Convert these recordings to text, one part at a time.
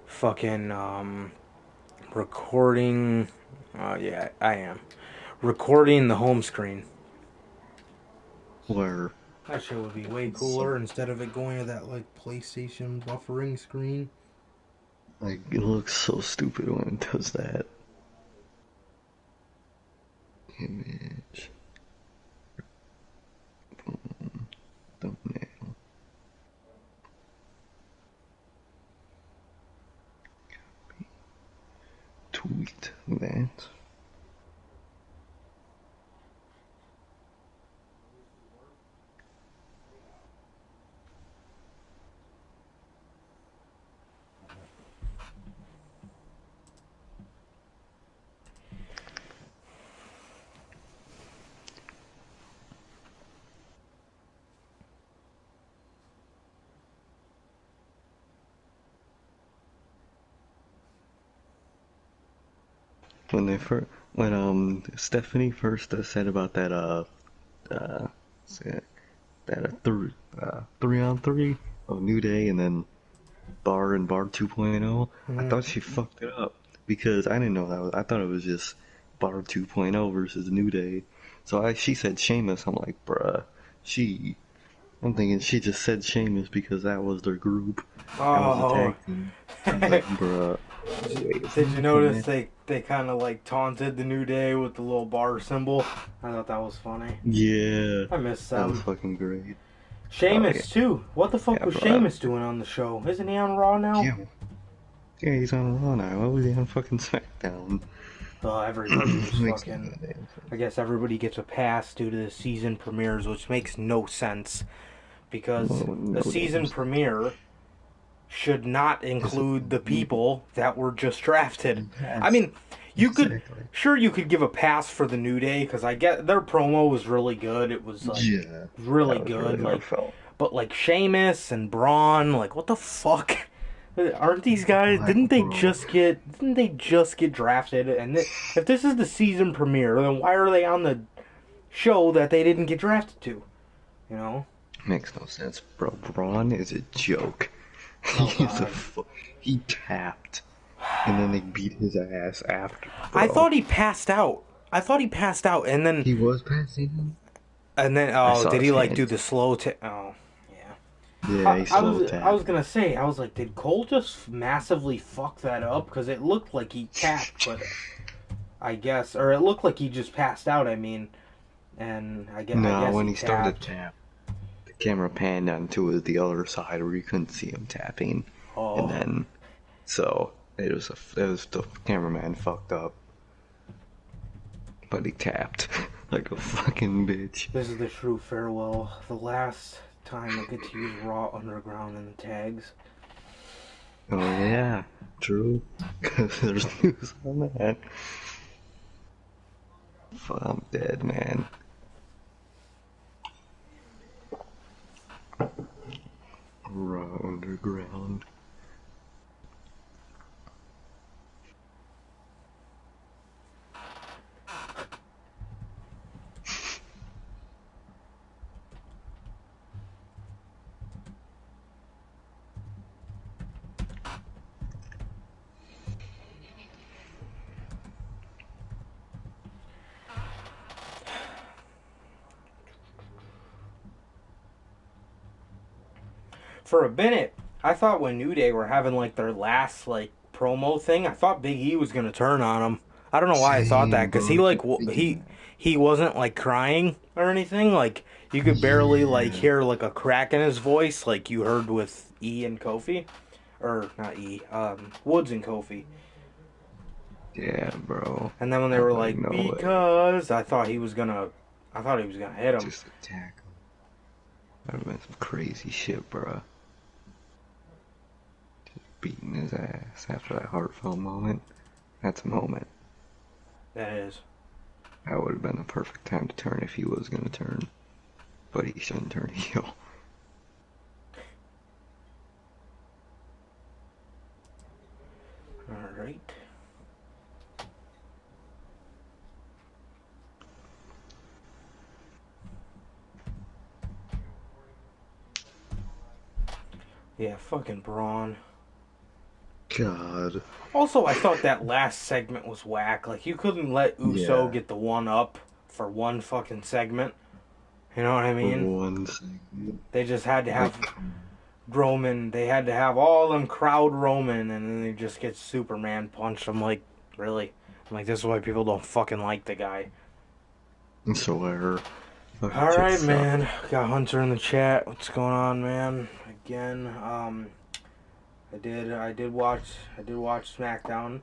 fucking recording. Yeah, I am recording the home screen. Where That shit would be way so cooler instead of it going to that like PlayStation buffering screen. like it looks so stupid when it does that. Image, thumbnail, tweet that. When they first, when Stephanie first said about that uh said that 3-on-3 of New Day and then Bar 2.0, I Mm-hmm. thought she fucked it up because I didn't know that was, I thought it was just Bar 2.0 versus New Day. So she said Sheamus. I'm like, bruh, she I'm thinking she just said Sheamus because that was their group. That was the Oh, tag team. I was like, bruh, wait a did you notice second. they kind of like taunted the New Day with the little bar symbol? I thought that was funny. Yeah, I miss that was them. fucking great. Oh yeah, Sheamus too. What the fuck yeah, was bruh. Sheamus doing on the show? Isn't he on Raw now? Yeah, yeah, he's on Raw now. Why was he on fucking SmackDown? Everybody was Makes no fucking. goddamn sense. I guess everybody gets a pass due to the season premieres, which makes no sense because Well, a no damn season sense. premiere should not It's a include the people. people that were just drafted. I Yes, mean, you could exactly. sure you could give a pass for the New Day because I get their promo was really good. It was like Yeah, really that was good. really Like, heartfelt. but like Sheamus and Braun, like what the fuck? Aren't these guys? Like, bro, Didn't they just get drafted? And if this is the season premiere, then why are they on the show that they didn't get drafted to? You know? makes no sense, bro. Braun is a joke. Oh He's a God. he tapped, and then they beat his ass after, I bro. thought he passed out. I thought he passed out, He was passing him. I oh, saw did his he like do the hands. slow? Oh, yeah. Yeah, he slow I was tapped. gonna say I was like, did Cole just massively fuck that up? Because it looked like he tapped, but I guess, or it looked like he just passed out. I mean, and I No, guess when he he started tapped. tap, the camera panned onto the other side where you couldn't see him tapping, and Oh, then so it was the cameraman fucked up, but he tapped like a fucking bitch. this is the true farewell. The last time I get to use Raw Underground in the tags. Oh yeah, true. Cause there's news on that. I'm dead, man. Raw underground. For a minute, I thought when New Day were having like their last like promo thing, I thought Big E was gonna turn on him. I don't know why I thought that Same, because bro. he I like kept thinking that. he wasn't like crying or anything. Like you could barely like Yeah. hear like a crack in his voice, like you heard with E and Kofi, or not E, Woods and Kofi. Yeah, bro. And then when they I was were like, like no way. because I thought he was gonna hit him. Just attack him. That'd have been some crazy shit, bro. Beating his ass after that heartfelt moment. That's a moment. That is. That would have been the perfect time to turn if he was gonna turn. But he shouldn't turn heel. All right. Yeah, fucking Braun. God. Also, I thought that last segment was whack. Like, you couldn't let Uso Yeah. get the one up for one fucking segment. You know what I For mean? one second. They just had to Like, have Roman. They had to have all them crowd Roman, and then they just get Superman punched. I'm like, really? I'm like, this is why people don't fucking like the guy. swear. Fucking All shit right, sucked. man. Got Hunter in the chat. What's going on, man? Again, I did watch SmackDown.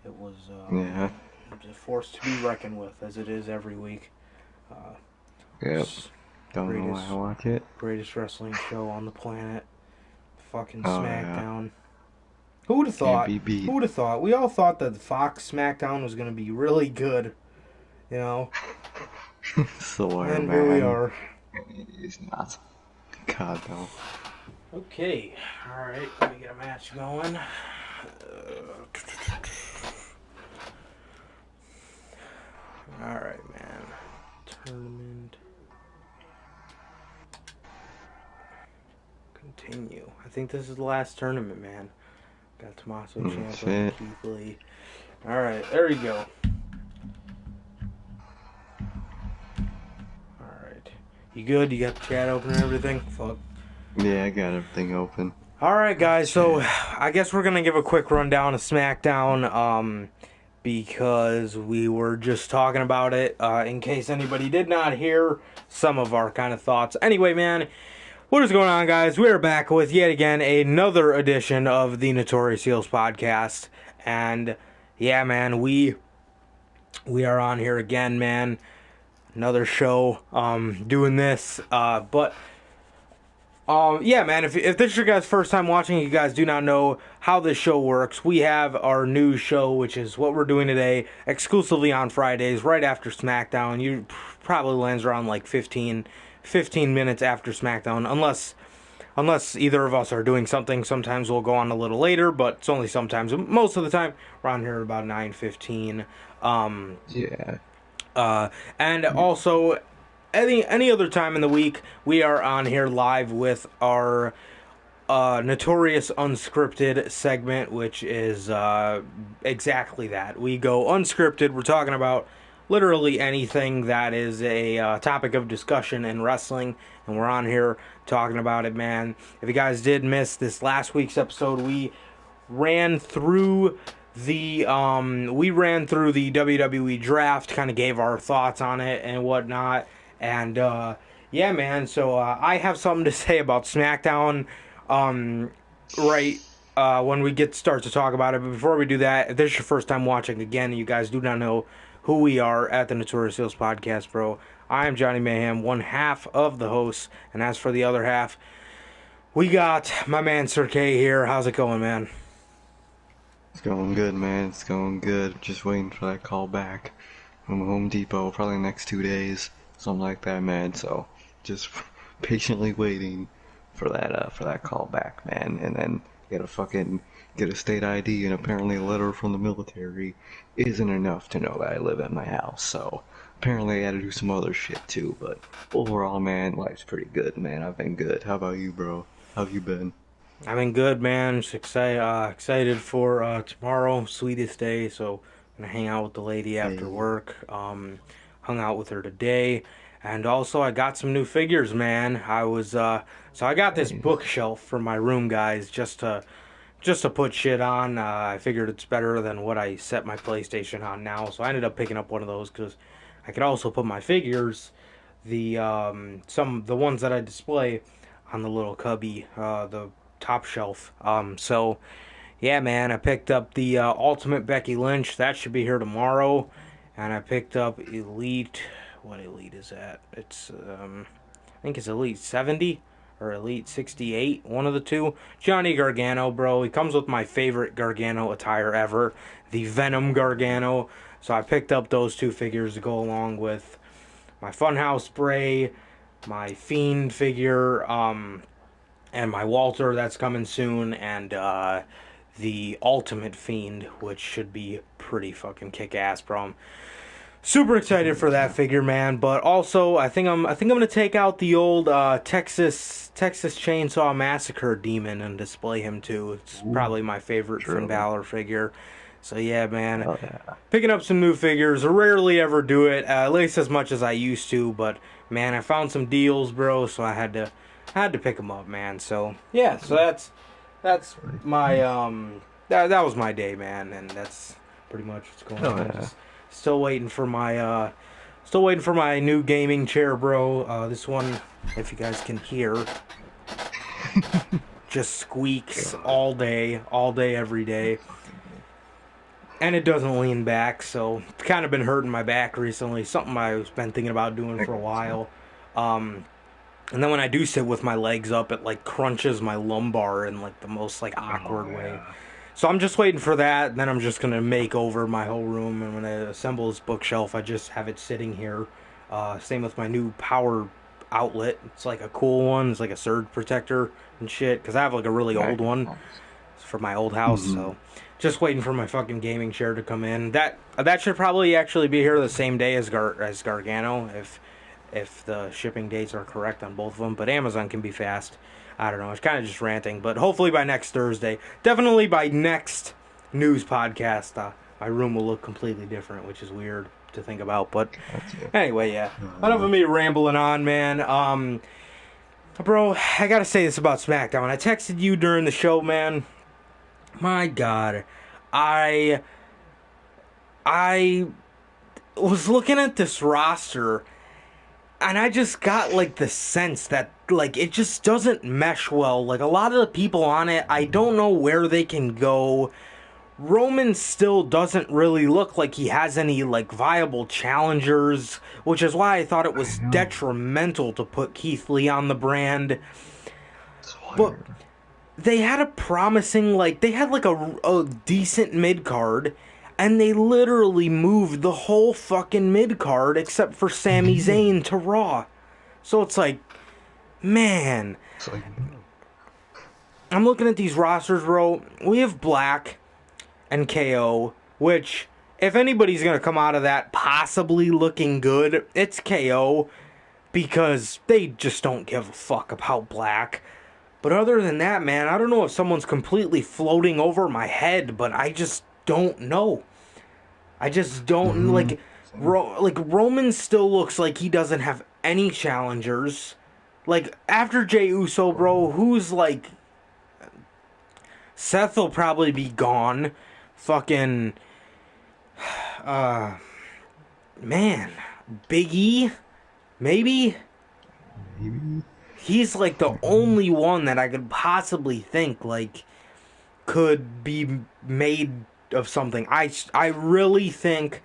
It was Yeah. a force to be reckoned with, as it is every week. Uh, Yep. Don't know why I greatest watch it. greatest wrestling show on the planet. Fucking Oh, yeah. SmackDown. Who would have Can't thought? be Who beat. would have thought? We all thought that the Fox SmackDown was going to be really good, you know. Swear, And here we man. are. It is not. God, no. Okay. All right. Let me get a match going. All right, man. Tournament. Continue. I think this is the last tournament, man. Got Tommaso Ciampa, Shit. Keith Lee. All right, there you go. All right. You good? You got the chat open and everything? Fuck. Yeah, I got everything open. All right, guys. So Chat. I guess we're gonna give a quick rundown of SmackDown, because we were just talking about it. In case anybody did not hear some of our kind of thoughts. Anyway, man, what is going on, guys? We are back with yet again another edition of the Notorious Heels podcast, and yeah, man, we are on here again, man. Another show, doing this, but. Yeah, man, if this is your guys' first time watching, you guys do not know how this show works, we have our new show, which is what we're doing today, exclusively on Fridays, right after SmackDown. You probably lands around like 15 minutes after SmackDown, unless either of us are doing something. Sometimes we'll go on a little later, but it's only sometimes. Most of the time, we're on here about 9:15. Yeah. And also, any other time in the week, we are on here live with our Notorious Unscripted segment, which is exactly that. We go unscripted. We're talking about literally anything that is a topic of discussion in wrestling, and we're on here talking about it, man. If you guys did miss this last week's episode, we ran through the WWE draft, kind of gave our thoughts on it and whatnot, and yeah, man. So I have something to say about SmackDown, right when we start to talk about it. But before we do that, if this is your first time watching, again, you guys do not know who we are at the Notorious Heels Podcast, bro. I am Johnny Mayhem, one half of the hosts, and as for the other half, we got my man Sir K here. How's it going, man? It's going good, man. It's going good. Just waiting for that call back from Home Depot, probably the next 2 days, something like that, man. So just patiently waiting for that call back, man. And then gotta fucking get a state ID, and apparently a letter from the military isn't enough to know that I live at my house. So apparently I gotta do some other shit too. But overall, man, life's pretty good, man. I've been good. How about you, bro? How have you been? I've been good, man. Just excited for tomorrow, sweetest day. So gonna hang out with the lady after Hey. work. Hung out with her today, and also I got some new figures, man. So I got this Nice. bookshelf for my room, guys, just to put shit on. I figured it's better than what I set my PlayStation on now. So I ended up picking up one of those because I could also put my figures, the ones that I display, on the little cubby, the top shelf. So yeah, man, I picked up the Ultimate Becky Lynch. That should be here tomorrow, and I picked up Elite. What Elite is that? It's I think it's Elite 70 or Elite 68, one of the two. Johnny Gargano, bro. He comes with my favorite Gargano attire ever, the Venom Gargano. So I picked up those two figures to go along with my Funhouse spray, my Fiend figure, and my Walter that's coming soon, and the Ultimate Fiend, which should be pretty fucking kick ass, bro. super excited for that figure, man. But also, I think I'm gonna take out the old Texas Chainsaw Massacre demon and display him too. It's Ooh, probably my favorite Finn true. Balor figure. So yeah, man, Oh yeah. picking up some new figures. I rarely ever do it, at least as much as I used to. But man, I found some deals, bro. So I had to pick them up, man. So yeah, so that's my that was my day, man, and that's pretty much what's going Oh on. yeah. Just still waiting for my new gaming chair, bro. This one, if you guys can hear, just squeaks God. all day, every day. And it doesn't lean back, so it's kind of been hurting my back recently. Something I've been thinking about doing I for a gotcha. while. Um, and then when I do sit with my legs up, it like crunches my lumbar in like the most like Oh awkward way. yeah. So I'm just waiting for that. And then I'm just gonna make over my whole room, and when I assemble this bookshelf, I just have it sitting here. Same with my new power outlet. It's like a cool one. It's like a surge protector and shit. Cause I have like a really Nice. old one Nice. for my old house. Mm-hmm. So just waiting for my fucking gaming chair to come in. That should probably actually be here the same day as Gargano if the shipping dates are correct on both of them. But Amazon can be fast. I don't know. It's kind of just ranting, but hopefully by next Thursday, definitely by next news podcast, my room will look completely different, which is weird to think about. But Gotcha. anyway, yeah. Enough of Uh, me rambling on, man. Bro, I gotta say this about SmackDown. I texted you during the show, man. My God, I I was looking at this roster, and I just got like the sense that like it just doesn't mesh well. Like a lot of the people on it, I don't know where they can go. Roman still doesn't really look like he has any like viable challengers, which is why I thought it I was know. detrimental to put Keith Lee on the brand. But Swear. they had a promising like they had like a decent mid card, and they literally moved the whole fucking mid card except for Sami Zayn to Raw. So it's like, man, It's like, I'm looking at these rosters, bro. We have Black and KO, which if anybody's gonna come out of that possibly looking good, it's KO because they just don't give a fuck about Black. But other than that, man, I don't know if someone's completely floating over my head, but I just don't know. I just don't mm-hmm. like like Roman still looks like he doesn't have any challengers. Like after Jey Uso, bro, who's like Seth will probably be gone. Fucking uh man, Big E maybe Maybe. he's like the only one that I could possibly think like could be made of something. I really think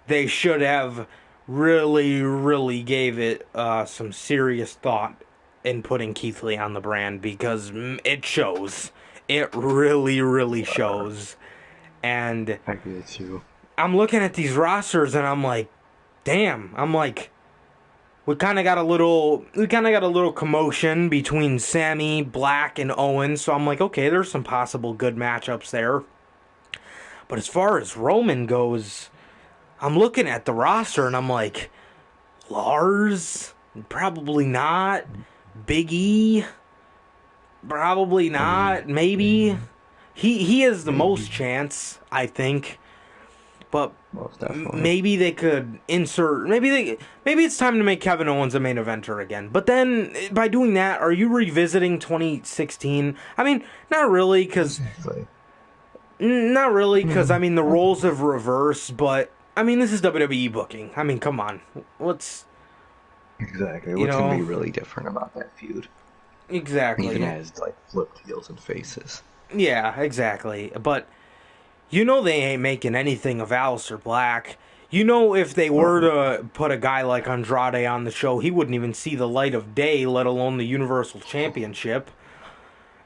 they should have really gave it some serious thought in putting Keith Lee on the brand because it shows. It really shows. And I get you. I'm looking at these rosters and I'm like, damn. I'm like, we kind of got a little commotion between Sammy, Black, and Owen. So I'm like, okay, there's some possible good matchups there. But as far as Roman goes, I'm looking at the roster and I'm like, Lars, probably not. Big E, probably I mean, not. Maybe maybe. he has the most Maybe. chance, I think. But Most definitely. maybe they could insert. Maybe it's time to make Kevin Owens a main eventer again. But then by doing that, are you revisiting 2016? I mean, not really, because Exactly. not really, because Hmm. I mean the roles have reversed. But I mean this is WWE booking. I mean, come on, let's Exactly. you What can be know really different about that feud? Even exactly. as like flipped heels and faces. Yeah, exactly. But you know they ain't making anything of Aleister Black. You know if they were Oh, to put a guy like Andrade on the show, he wouldn't even see the light of day, let alone the Universal Championship.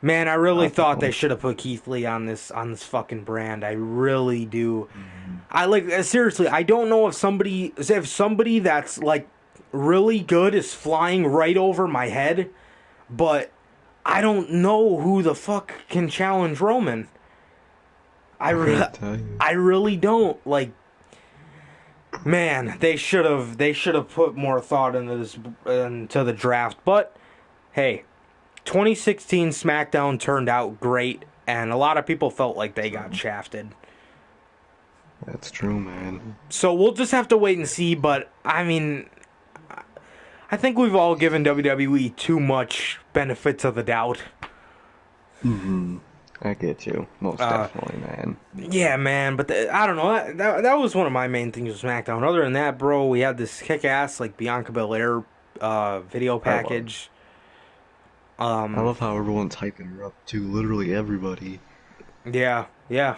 Man, I really thought they definitely. should have put Keith Lee on this fucking brand. I really do. Mhm. I like seriously, I don't know if somebody that's like really good is flying right over my head, but I don't know who the fuck can challenge Roman. I I re- couldn't tell you. I really don't. Like Man, they should have put more thought into the draft. But hey, 2016 SmackDown turned out great, and a lot of people felt like they got shafted. That's true, man. So we'll just have to wait and see. But I mean, I think we've all given WWE too much benefits of the doubt. Hmm. I get you. Most definitely, man. Yeah, man, but I don't know. That was one of my main things with SmackDown. Other than that, bro, we had this kick-ass like Bianca Belair video I love. package. I love how everyone's hyping her up too. Literally everybody. Yeah, yeah,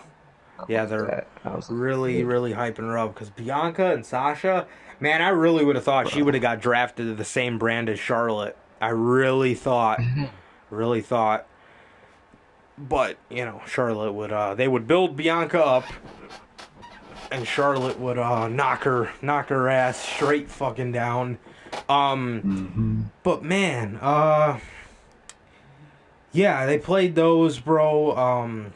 I yeah. love They're that. I was like, really, good, really hyping her up because Bianca and Sasha, man, I really would have thought she would bro. have got drafted to the same brand as Charlotte. I really thought. But Charlotte would they would build Bianca up, and Charlotte would knock her ass straight fucking down. Hmm. But man, yeah, they played those, bro.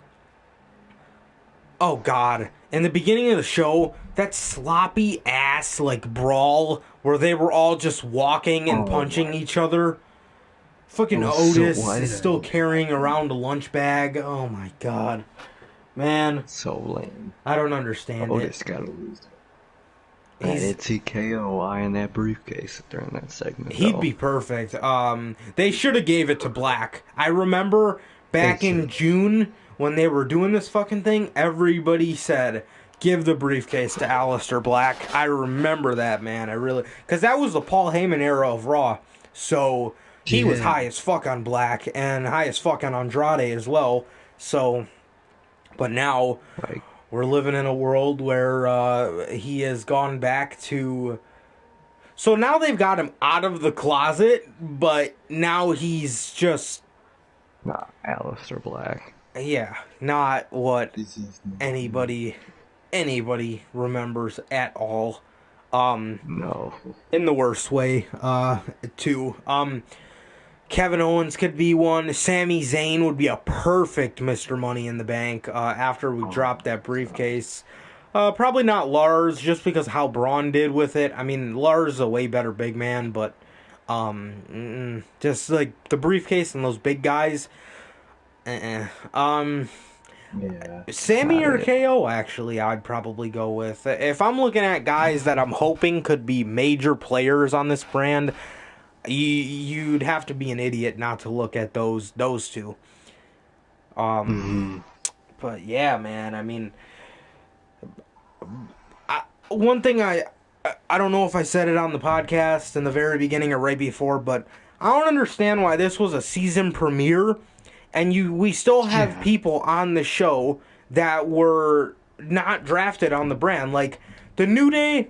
Oh god, in the beginning of the show, that sloppy ass like brawl where they were all just walking and Oh punching my. each other. It Fucking was so. Otis Why is did I still lose that carrying match? around a lunch bag. Oh my god, man, So lame. I don't understand it. Otis gotta lose. That He's Itsy KO eyeing that briefcase during that segment, He'd though. be perfect. They should have gave it to Black. I remember They back in should. June when they were doing this fucking thing, everybody said, "Give the briefcase to Aleister Black." I remember that, man. I really, because that was the Paul Heyman era of Raw, so he was Yeah. high as fuck on Black and high as fuck on Andrade as well. So, but now Like, we're living in a world where he has gone back to. So now they've got him out of the closet, but now he's just, nah, Aleister Black. yeah, not what This is not. anybody remembers at all. Um, No. in the worst way. Too. Kevin Owens could be one. Sami Zayn would be a perfect Mr. Money in the Bank. After we Oh, dropped that briefcase. Probably not Lars, just because how Braun did with it. I mean, Lars is a way better big man, but just like the briefcase and those big guys. yeah, it's Sammy not or it. KO, actually, I'd probably go with. If I'm looking at guys that I'm hoping could be major players on this brand, you'd have to be an idiot not to look at those two. Hmm. But yeah, man, I mean, one thing I don't know if I said it on the podcast in the very beginning or right before, but I don't understand why this was a season premiere and we still have Yeah. people on the show that were not drafted on the brand. Like the New Day,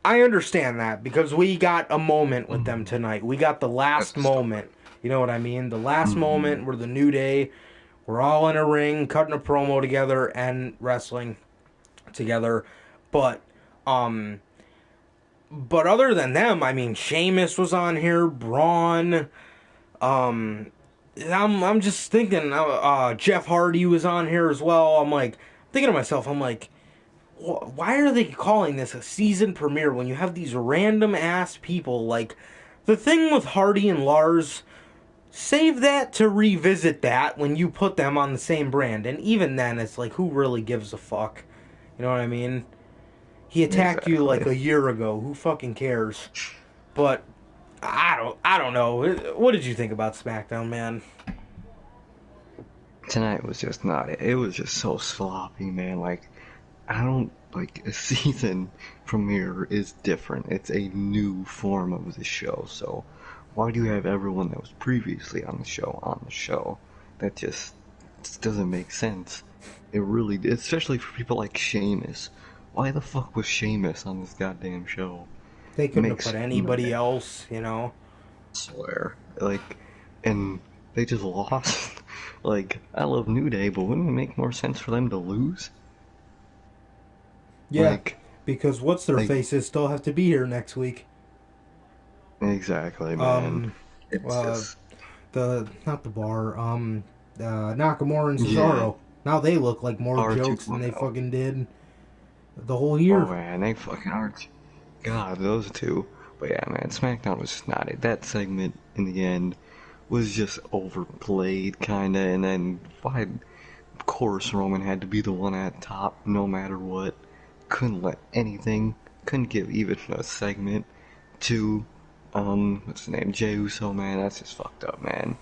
I understand that because we got a moment with them Mhm. tonight. We got the At last the start. moment. You know what I mean? The last Hmm. moment where the New Day were all in a ring, cutting a promo together and wrestling together. But um but other than them, I mean, Sheamus was on here, Braun. Um, I'm just thinking. Jeff Hardy was on here as well. I'm like thinking to myself. I'm like, why are they calling this a season premiere when you have these random ass people? Like, the thing with Hardy and Lars, save that to revisit that when you put them on the same brand. And even then, it's like, who really gives a fuck? You know what I mean? He attacked you like Exactly. a year ago. Who fucking cares? But I don't know. What did you think about SmackDown, man? Tonight was just not it. It was just so sloppy, man. Like, I don't like a season premiere is different. It's a new form of the show. So, why do you have everyone that was previously on the show on the show? That just doesn't make sense. It really, especially for people like Sheamus. Why the fuck was Sheamus on this goddamn show? They It couldn't have makes put anybody no else, you know. swear. Like, and they just lost. Like, I love New Day, but wouldn't it make more sense for them to lose? Yeah, Like, because what's their like faces still have to be here next week. exactly, man. Um, It's uh, just, the not the bar. Nakamura and yeah, Cesaro. Now they look like more jokes than they R2.0. fucking did. the whole Oh year. man, they fucking are. God, those two. But yeah, man, SmackDown was just not it. That segment in the end was just overplayed, kinda, and then why? Of course, Roman had to be the one at top, no matter what. Couldn't let anything. Couldn't give even a segment to what's his name, Jey Uso, man. That's just fucked up, man.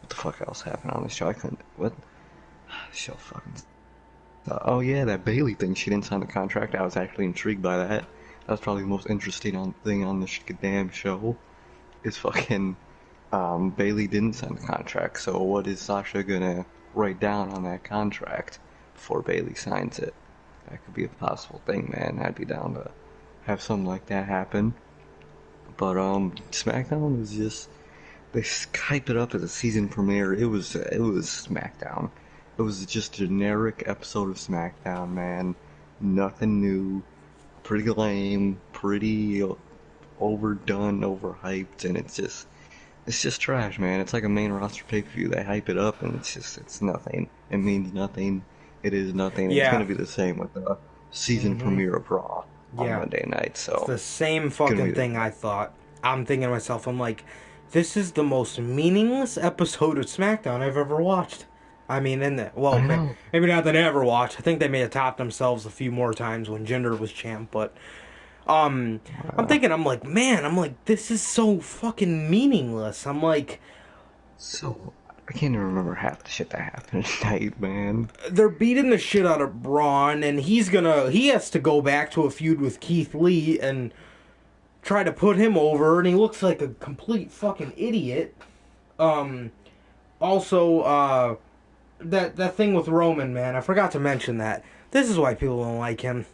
What the fuck else happened on the show? I couldn't. What? The show fucking. Oh yeah, that Bailey thing. She didn't sign the contract. I was actually intrigued by that. That's probably the most interesting thing on this damn show. Is fucking Bailey didn't sign the contract. So what is Sasha gonna write down on that contract before Bailey signs it? That could be a possible thing, man. I'd be down to have something like that happen. But SmackDown was just they hyped it up as a season premiere. It was SmackDown. It was just a generic episode of SmackDown, man. Nothing new. Pretty lame. Pretty overdone, overhyped, and it's just trash, man. It's like a main roster pay-per-view. They hype it up, and it's nothing. It means nothing. It is nothing. It's Yeah. gonna be the same with the season Mm-hmm. premiere of Raw on Yeah. Monday night. It's So the same it's gonna be fucking thing I thought. I'm thinking to myself, I'm like, this is the most meaningless episode of SmackDown I've ever watched. I mean, well, I know. maybe not that I ever watched. I think they may have topped themselves a few more times when Jinder was champ, but um, I'm Uh, thinking, I'm like, man, I'm like, this is so fucking meaningless. I'm like, so I can't even remember half the shit that happened tonight, man. they're beating the shit out of Braun, and he has to go back to a feud with Keith Lee and try to put him over, and he looks like a complete fucking idiot. Um, also, that thing with Roman, man, I forgot to mention that. This is why people don't like him.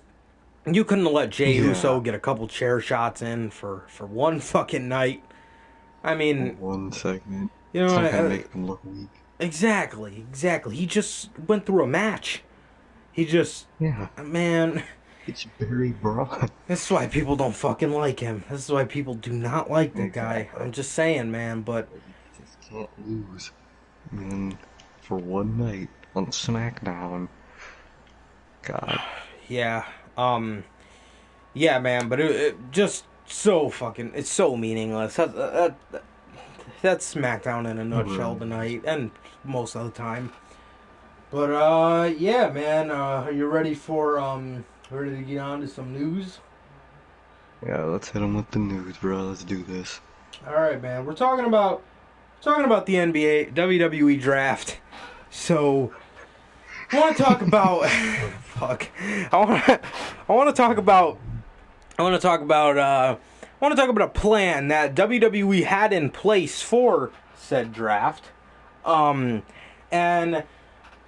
You couldn't let Jey Yeah, Uso get a couple chair shots in for one fucking night. I mean, one segment. you It's know, not gonna make them look weak. exactly. He just went through a match. He just, Yeah, man, it's very broad. this is why people don't fucking like him. This is why people do not like the guy. Exactly. I'm just saying, man, but You just can't lose. And for one night on SmackDown, God, yeah, yeah, man, but it just so fucking, it's so meaningless. That's SmackDown in a nutshell right. tonight, and most of the time. But yeah, man, are you ready to get on to some news? Yeah, let's hit him with the news, bro. Let's do this. All right, man, we're talking about the NBA WWE draft. So I want to talk about fuck. I want to talk about I want to talk about I want to talk about a plan that WWE had in place for said draft. And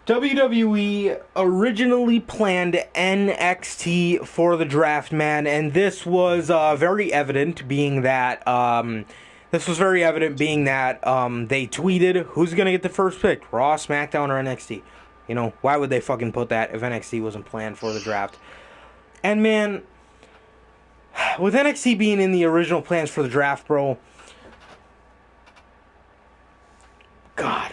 WWE originally planned NXT for the draft, man, and this was very evident, being that they tweeted who's gonna get the first pick, Raw, SmackDown, or NXT. You know, why would they fucking put that if NXT wasn't planned for the draft? And man, with NXT being in the original plans for the draft, bro, God,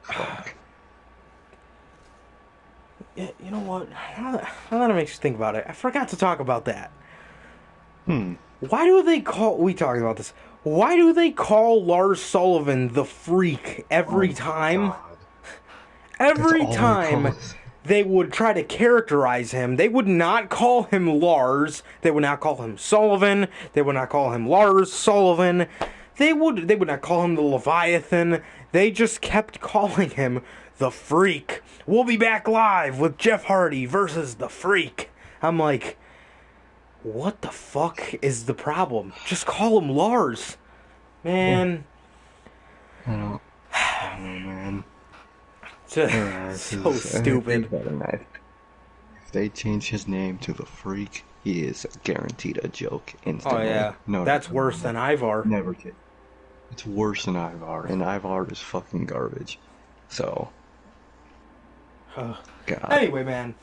Fuck. yeah, you know what? Now that it makes you think about it, I forgot to talk about that. Hmm. Why do they call? We talked about this. Why do they call Lars Sullivan the Freak every Oh my time? God. That's Every all they call time us. they would try to characterize him, they would not call him Lars. They would not call him Sullivan. They would not call him Lars Sullivan. They would not call him the Leviathan. They just kept calling him the Freak. We'll be back live with Jeff Hardy versus the Freak. I'm like, what the fuck is the problem? Just call him Lars. Yeah. Man, I don't know, man. so stupid. Think about it, man. If they change his name to the Freak, he is guaranteed a joke Oh instantly. yeah, No, that's worse than Ivar. never kid. It's worse than Ivar, and Ivar is fucking garbage. So, God. Anyway, man,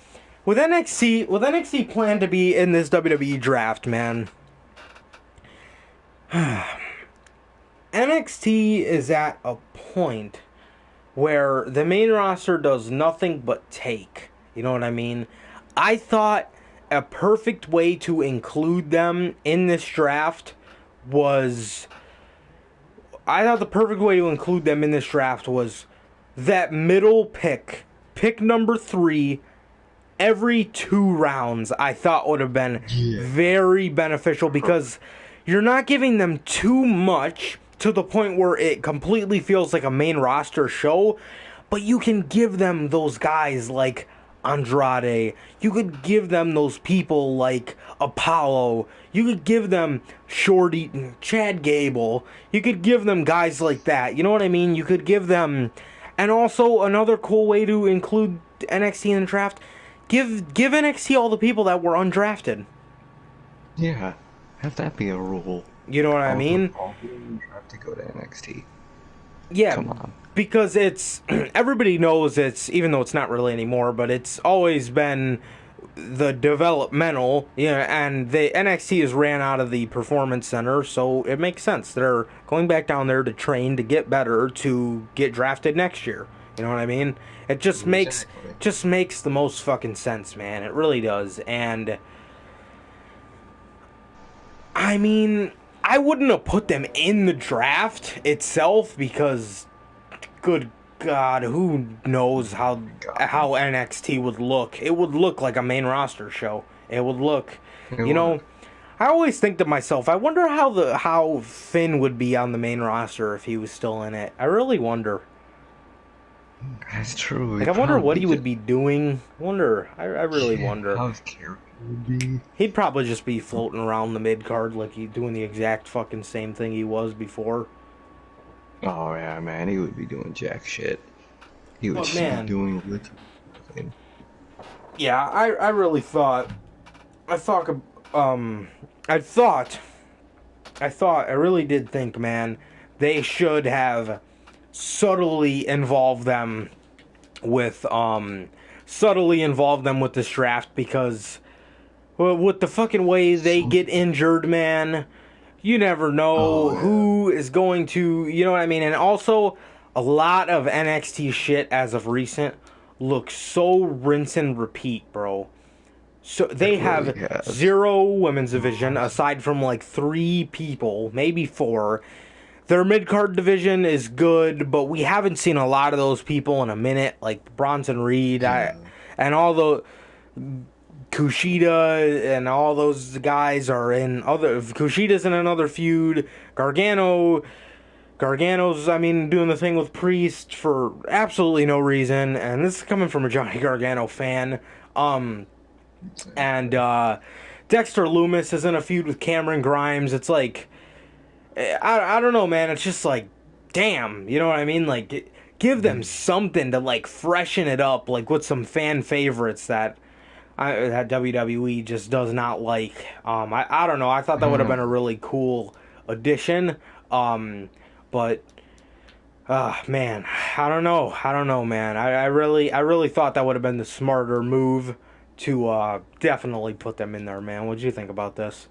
with NXT planned to be in this WWE draft, man, NXT is at a point where the main roster does nothing but take. You know what I mean? I thought a perfect way to include them in this draft was I thought the perfect way to include them in this draft was that middle pick, pick number 3, every 2 rounds. I thought would have been Yeah. very beneficial because you're not giving them too much to the point where it completely feels like a main roster show, but you can give them those guys like Andrade. You could give them those people like Apollo. You could give them Shorty, Chad Gable. You could give them guys like that. You know what I mean? You could give them, and also another cool way to include NXT in the draft. Give NXT all the people that were undrafted. Yeah. Have that be a rule. You know what I mean? All who have to go to NXT. Yeah, Come on. because it's everybody knows it's even though it's not really anymore, but it's always been the developmental, and the NXT is ran out of the performance center, so it makes sense. They're going back down there to train to get better to get drafted next year. You know what I mean? It Exactly. just makes the most fucking sense, man. It really does. And I mean, I wouldn't have put them in the draft itself because good God, who knows God. how NXT would look? It would look like a main roster show. It would look, It you would. know. I always think to myself, I wonder how Finn would be on the main roster if he was still in it. I really wonder. That's true. Like, It I wonder what probably he would just. be doing. I really Yeah. wonder. How his character would be. He'd probably just be floating around the mid card like he doing the exact fucking same thing he was before. Oh yeah, man. He would be doing jack shit. He would But just be man, doing literally nothing. yeah, I really thought I thought um I thought I really did think, man, they should have subtly involved them with this draft because well, with the fucking way they So. get injured, man, you never know Oh yeah. who is going to, you know what I mean? And also, a lot of NXT shit as of recent looks so rinse and repeat, bro. So It they really have has. zero women's division aside from like 3 people, maybe 4. Their mid card division is good, but we haven't seen a lot of those people in a minute, like Bronson Reed, Yeah. and all the Kushida and all those guys are in other. Kushida's in another feud. Gargano's, I mean, doing the thing with Priest for absolutely no reason, and this is coming from a Johnny Gargano fan. Um, and Dexter Loomis is in a feud with Cameron Grimes. It's like, I don't know, man. It's just like, damn, you know what I mean? Like, give them something to like freshen it up, like with some fan favorites that WWE just does not like. I don't know. I thought I that would don't have been know. a really cool addition. But man, I don't know, man. I really thought that would have been the smarter move to definitely put them in there, man. What did you think about this?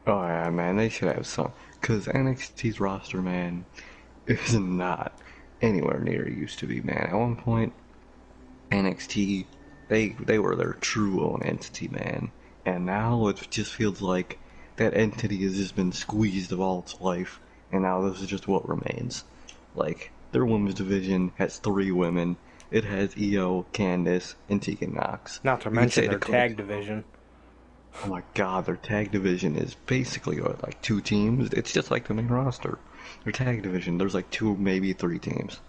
Oh yeah, man. They should have some. Cause NXT's roster, man, is not anywhere near it used to be, man. At one point, NXT, they were their true own entity, man. And now it just feels like that entity has just been squeezed of all its life, and now this is just what remains. Like, their women's division has 3 women. It has Io, Candice, and Tegan Knox. Not to You could mention say their the Golden. tag division. Oh my god, their tag division is basically what, like 2 teams? It's just like the main roster. Their tag division, there's like 2, maybe 3 teams.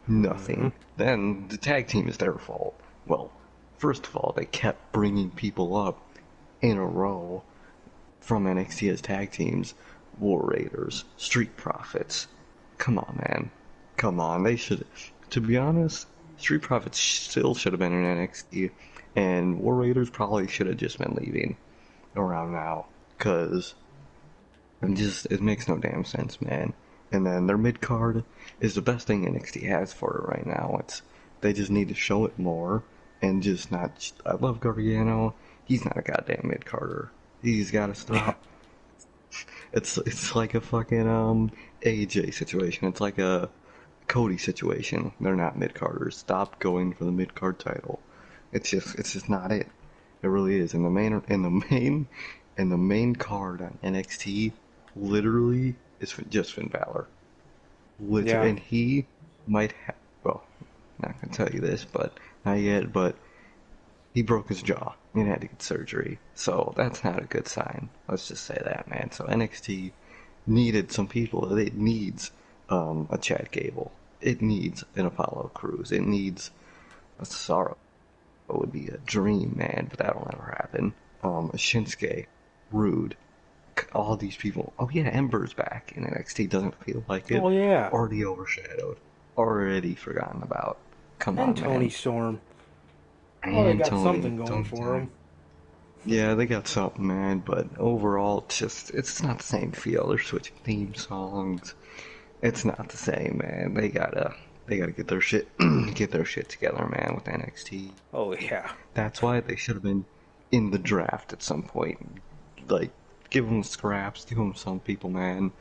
Hmm. Nothing. Then the tag team is their fault. Well, first of all, they kept bringing people up in a row from NXT as tag teams. War Raiders, Street Profits. Come on, man. Come on. They should. To be honest, Street Profits still should have been in NXT, and War Raiders probably should have just been leaving around now, cause it makes no damn sense, man. And then their mid card is the best thing NXT has for it right now. They just need to show it more and just not. I love Gargano. He's not a goddamn mid carder. He's got to stop. It's like a fucking AJ situation. It's like a Cody situation. They're not mid carders. Stop going for the mid card title. It's just not it. It really is. And the main card on NXT literally is just Finn Balor. Yeah. And he might have, well, not gonna tell you this, but not yet, but he broke his jaw and had to get surgery. So that's not a good sign. Let's just say that, man. So NXT needed some people. It needs a Chad Gable. It needs an Apollo Crews. It needs a Cesaro. It would be a dream, man, but that'll never happen. A Shinsuke, Rude, all these people. Oh yeah, Ember's back in NXT. Doesn't feel like it. Oh yeah. Already overshadowed. Already forgotten about. Come And on, Tony man. Storm. Oh, they And got Tony. something going Tony for Khan. them. Yeah, they got something, man, but overall, it's not the same feel. They're switching theme songs. It's not the same, man. They gotta get their shit get their shit together, man, with NXT. Oh yeah. That's why they should have been in the draft at some point. Like, give them scraps, give them some people, man.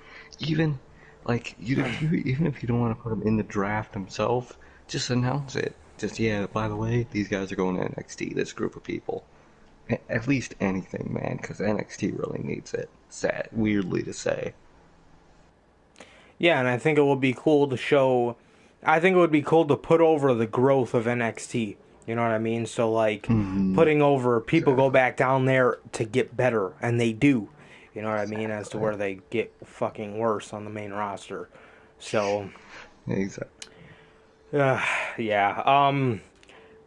Even like even if you don't want to put them in the draft themselves, just announce it. Just yeah. By the way, these guys are going to NXT. This group of people. At least anything, man, because NXT really needs it. Sad, weirdly to say. Yeah, and I think it would be cool to show. I think it would be cool to put over the growth of NXT. You know what I mean? So, like, Mm-hmm. putting over people go Exactly. back down there to get better, and they do. You know what I mean? As to Exactly. where they get fucking worse on the main roster. So, Exactly. uh, yeah.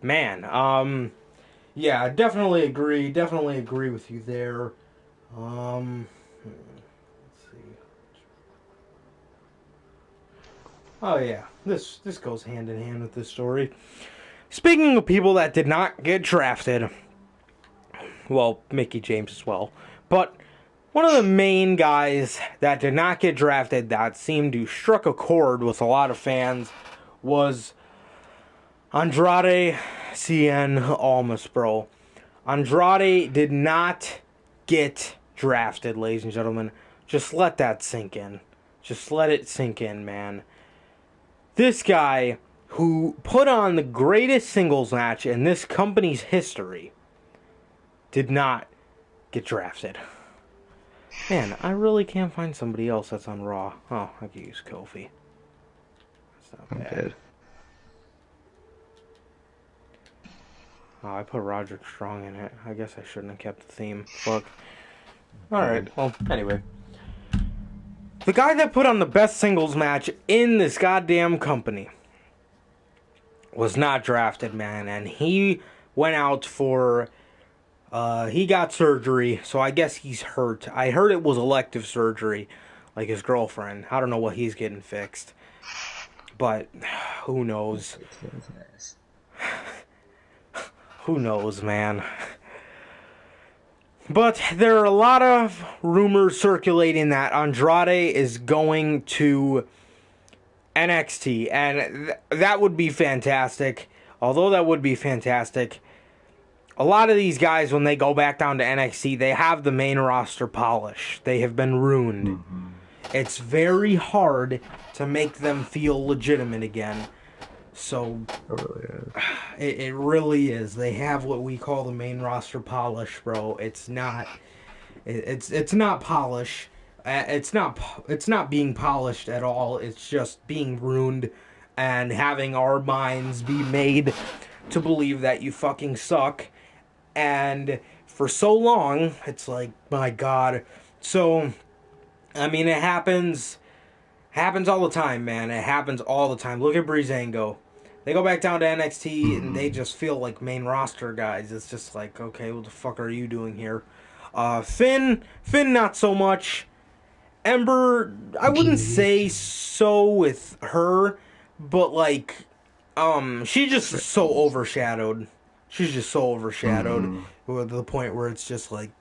Man. Yeah, I definitely agree. Definitely agree with you there. Let's see. Oh yeah, this goes hand in hand with this story. Speaking of people that did not get drafted, well, Mickey James as well, but one of the main guys that did not get drafted that seemed to struck a chord with a lot of fans was Andrade Cien Almas, bro. Andrade did not get drafted, ladies and gentlemen. Just let that sink in. Just let it sink in, man. This guy who put on the greatest singles match in this company's history did not get drafted. Man, I really can't find somebody else that's on Raw. Oh, I could use Kofi. That's not I'm bad. dead. Oh, I put Roderick Strong in it. I guess I shouldn't have kept the theme. Fuck. Alright, Dead. well, anyway. The guy that put on the best singles match in this goddamn company was not drafted, man, and he went out for he got surgery, so I guess he's hurt. I heard it was elective surgery, like his girlfriend. I don't know what he's getting fixed, but who knows? Who knows, man? But there are a lot of rumors circulating that Andrade is going to NXT, and that would be fantastic. Although that would be fantastic, a lot of these guys, when they go back down to NXT, they have the main roster polish. They have been ruined. Mm-hmm. It's very hard to make them feel legitimate again. So It really is. it really is. They have what we call the main roster polish, bro. It's not. It's not polish. It's not being polished at all. It's just being ruined and having our minds be made to believe that you fucking suck. And for so long, it's like, my God. So, I mean, it happens all the time, man. It happens all the time. Look at Breezango. They go back down to NXT and they Mm-hmm. just feel like main roster guys. It's just like, okay, what the fuck are you doing here? Finn, not so much. Ember, I wouldn't say so with her, but like, she just is so overshadowed. She's just so overshadowed Mm-hmm. to the point where it's just like,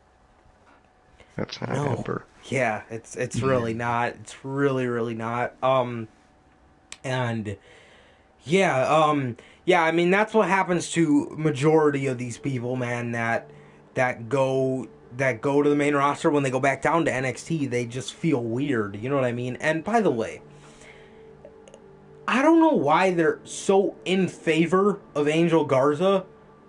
That's not no, Ember. yeah, it's really not. It's really not. And yeah. I mean, that's what happens to majority of these people, man. That go to the main roster when they go back down to NXT, they just feel weird. You know what I mean? And by the way, I don't know why they're so in favor of Angel Garza,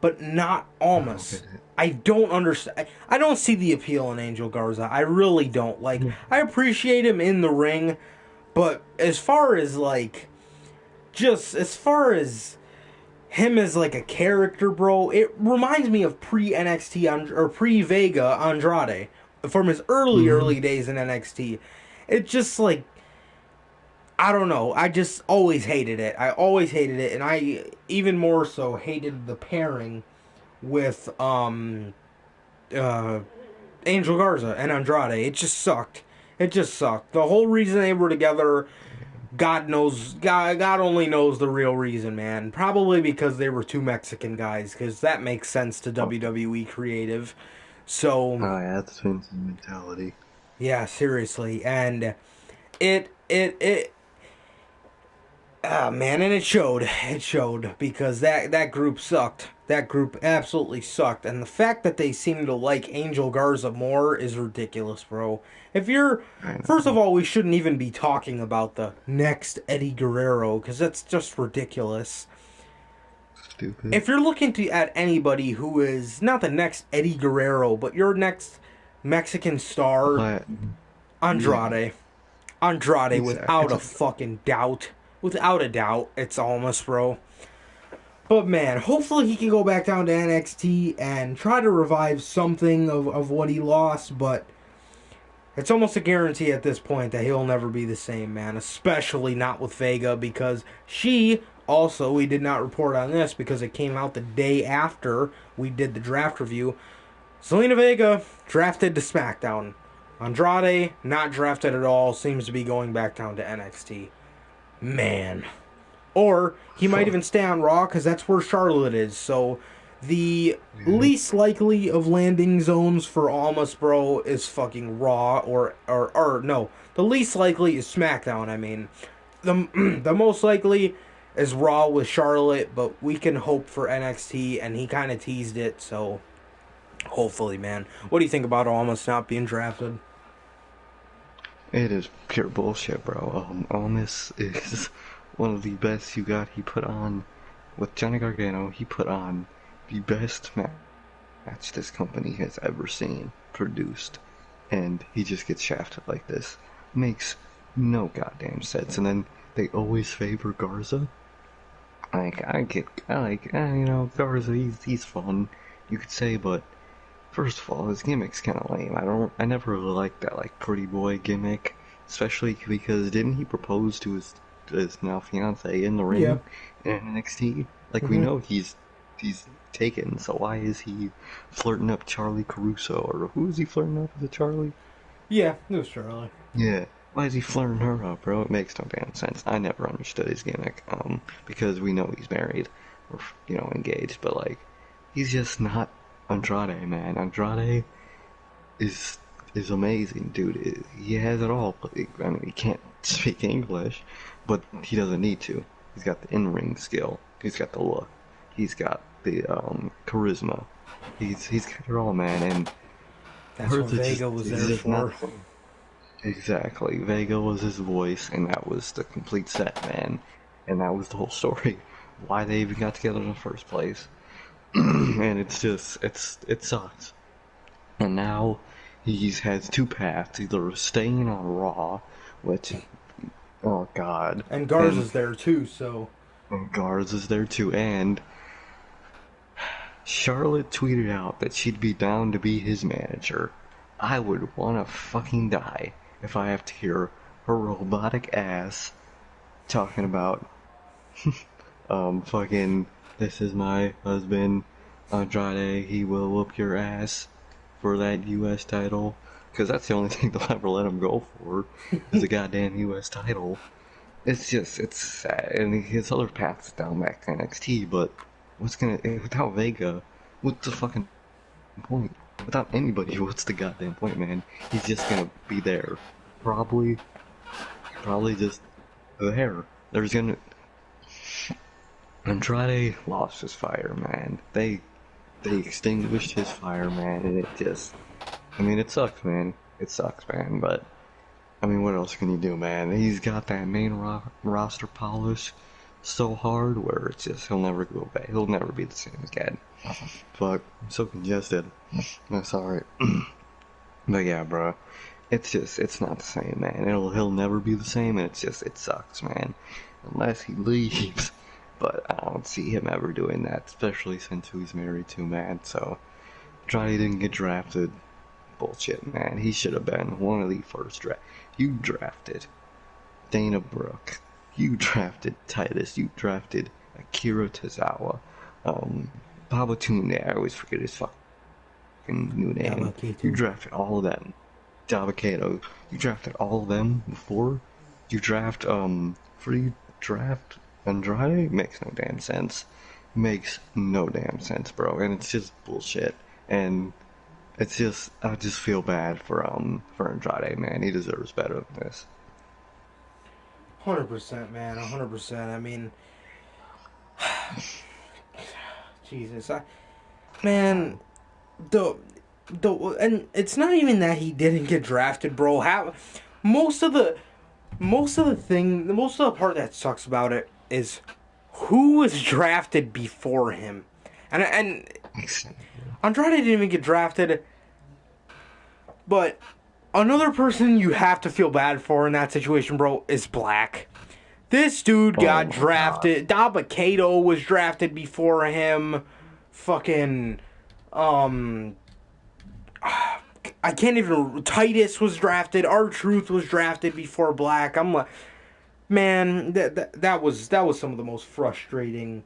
but not I don't get Almas. it. I don't understand. I don't see the appeal in Angel Garza. I really don't. Like, I appreciate him in the ring, but as far as like, just as far as him as like a character, bro, it reminds me of pre NXT or pre Vega Andrade from his Mm-hmm. early days in NXT. It just like, I don't know. I just always hated it. I always hated it, and I even more so hated the pairing with uh Angel Garza and Andrade. It just sucked. It just sucked. The whole reason they were together, God knows, God only knows the real reason, man. Probably because they were two Mexican guys, because that makes sense to Oh, WWE creative. So, oh yeah, that's Vince's mentality. yeah, seriously. And it ah, man, and it showed. It showed because that group sucked. That group absolutely sucked, and the fact that they seem to like Angel Garza more is ridiculous, bro. If you're, I first of know. all, we shouldn't even be talking about the next Eddie Guerrero because that's just ridiculous. Stupid. If you're looking to at anybody who is not the next Eddie Guerrero, but your next Mexican star, But yeah, Andrade. Andrade, exactly. without It's a fucking doubt. Without a doubt, it's almost, bro. But man, hopefully he can go back down to NXT and try to revive something of what he lost, but it's almost a guarantee at this point that he'll never be the same, man. Especially not with Vega, because she also, we did not report on this because it came out the day after we did the draft review. Zelina Vega drafted to SmackDown. Andrade, not drafted at all, seems to be going back down to NXT. Man. Or he might fuck. even stay on Raw because that's where Charlotte is. So the Yeah. least likely of landing zones for Almas, bro, is fucking Raw or no. The least likely is SmackDown. I mean, the most likely is Raw with Charlotte, but we can hope for NXT, and he kind of teased it. So hopefully, man. What do you think about Almas not being drafted? It is pure bullshit, bro. Almas is one of the best you got. He put on, with Johnny Gargano, he put on the best match this company has ever seen, produced. And he just gets shafted like this. Makes no goddamn sense. And then they always favor Garza. Like, Garza, he's fun, you could say, but first of all, his gimmick's kind of lame. I never really liked that, like, pretty boy gimmick, especially because didn't he propose to his now fiance in the Yeah. ring in NXT? Like, we Mm-hmm. know he's taken, so why is he flirting up Charlie Caruso, or who is he flirting up? Is it Charlie? Yeah, it was Charlie. Yeah. Why is he flirting her up, bro? It makes no damn sense. I never understood his gimmick, because we know he's married, or, engaged, but, like, he's just not Andrade, man. Andrade is is amazing, dude. He has it all. I mean, he can't speak English, but he doesn't need to. He's got the in-ring skill. He's got the look. He's got the charisma. He's got it all, man. And That's what hers is just Vega was he's there just not for. exactly. Vega was his voice, and that was the complete set, man. And that was the whole story. Why they even got together in the first place. And it's just it sucks. And now he's has two paths: either staying on Raw, which, oh god, And and, Garza's there too, so and Garza's there too. And Charlotte tweeted out that she'd be down to be his manager. I would wanna fucking die if I have to hear her robotic ass talking about fucking, this is my husband Andrade, he will whoop your ass for that U.S. title, because that's the only thing they'll ever let him go for is a goddamn U.S. title. It's sad, and his other path's down back to NXT, but without Vega, what's the fucking point? Without anybody, what's the goddamn point, man? He's just gonna be there. Probably, probably just there. There's gonna, Andrade lost his fire, man. They extinguished his fire, man, and it just, I mean, it sucks, man. It sucks, man, but I mean, what else can you do, man? He's got that main roster polish so hard where it's just he'll never go back. He'll never be the same again. Fuck, I'm so congested. That's alright. But yeah, bro, it's not the same, man. He'll never be the same, and it sucks, man. Unless he leaves. But I don't see him ever doing that, especially since who he's married to, man. So, Johnny didn't get drafted. Bullshit, man. He should have been one of the first draft. You drafted Dana Brooke. You drafted Titus. You drafted Akira Tozawa. Babatunde, I always forget his fucking new name. You drafted all of them. Dabakato. You drafted all of them before you draft, free draft Andrade? Makes no damn sense. Makes no damn sense, bro. And it's just bullshit. And it's just, I just feel bad for Andrade, man. He deserves better than this. 100%, man. 100%. I mean, Jesus, man, and it's not even that he didn't get drafted, bro. Most of the part that sucks about it is who was drafted before him, and Andrade didn't even get drafted, but another person you have to feel bad for in that situation, bro, is Black. This dude got drafted. Dabakato was drafted before him. Fucking, I can't even. Titus was drafted. R-Truth was drafted before Black. I'm like, man, that was some of the most frustrating.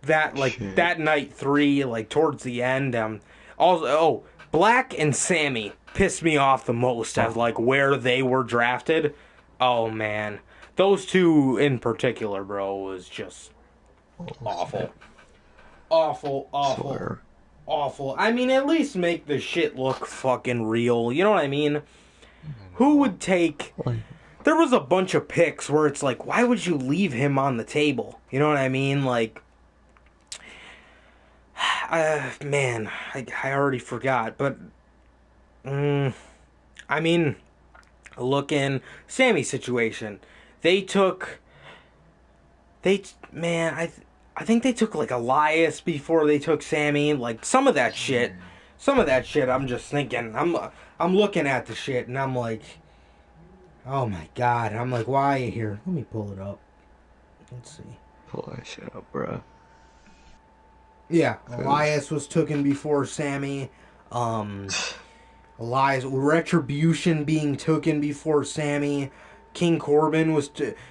That night 3, like towards the end. Also, Black and Sammy pissed me off the most as like where they were drafted. Oh man, those two in particular, bro, was just awful. Awful. I mean, at least make the shit look fucking real. You know what I mean? Who would take? There was a bunch of picks where it's like, why would you leave him on the table? You know what I mean? Like, man, I already forgot, but. I mean, look in Sammy's situation. I think they took like Elias before they took Sammy. Like some of that shit, I'm just thinking. I'm looking at the shit and I'm like, oh my god. I'm like, why are you here? Let me pull it up. Let's see. Pull that shit up, bro. Yeah, Elias was taken before Sammy. Elias, Retribution being taken before Sammy. King Corbin was...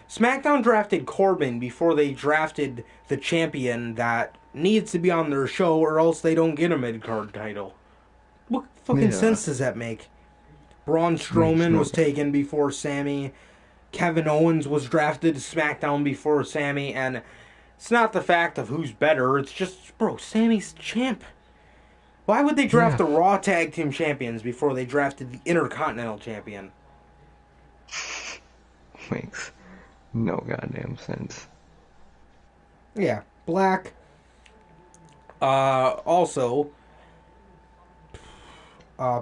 SmackDown drafted Corbin before they drafted the champion that needs to be on their show or else they don't get a mid-card title. What fucking sense does that make? Braun Strowman was taken before Sammy. Kevin Owens was drafted to SmackDown before Sammy. And it's not the fact of who's better. It's just, bro, Sammy's champ. Why would they draft the Raw Tag Team Champions before they drafted the Intercontinental Champion? Makes no goddamn sense. Yeah, Black. Also,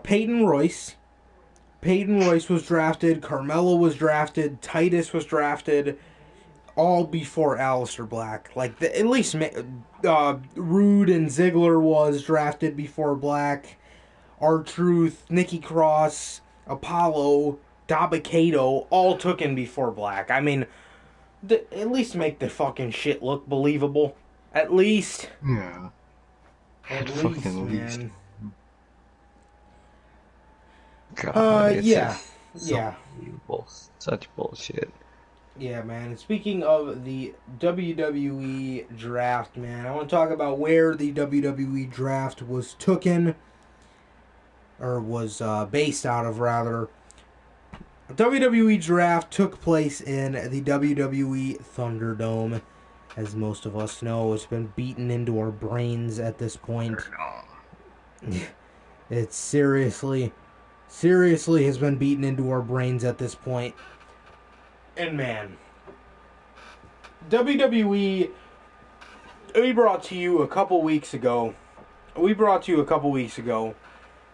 Peyton Royce. Peyton Royce was drafted. Carmella was drafted. Titus was drafted. All before Aleister Black. Like, at least Rude and Ziggler was drafted before Black. R-Truth, Nikki Cross, Apollo, Dabakato, all taken before Black. I mean, at least make the fucking shit look believable. At least. Yeah. At least, man. God, yeah. Such bullshit. Yeah, man. And speaking of the WWE draft, man, I want to talk about where the WWE draft was taken, or was based out of, rather. The WWE draft took place in the WWE Thunderdome. As most of us know, it's been beaten into our brains at this point. It seriously has been beaten into our brains at this point. And man, WWE, we brought to you a couple weeks ago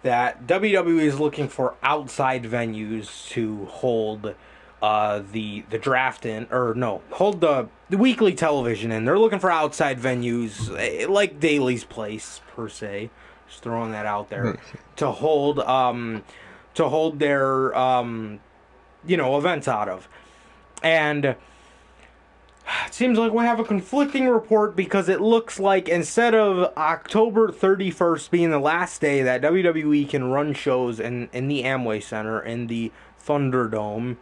that WWE is looking for outside venues to hold the draft in, or no, hold the weekly television in. They're looking for outside venues, like Daly's Place per se. Just throwing that out there to hold their events out of. And it seems like we have a conflicting report because it looks like instead of October 31st being the last day that WWE can run shows in the Amway Center, in the Thunderdome,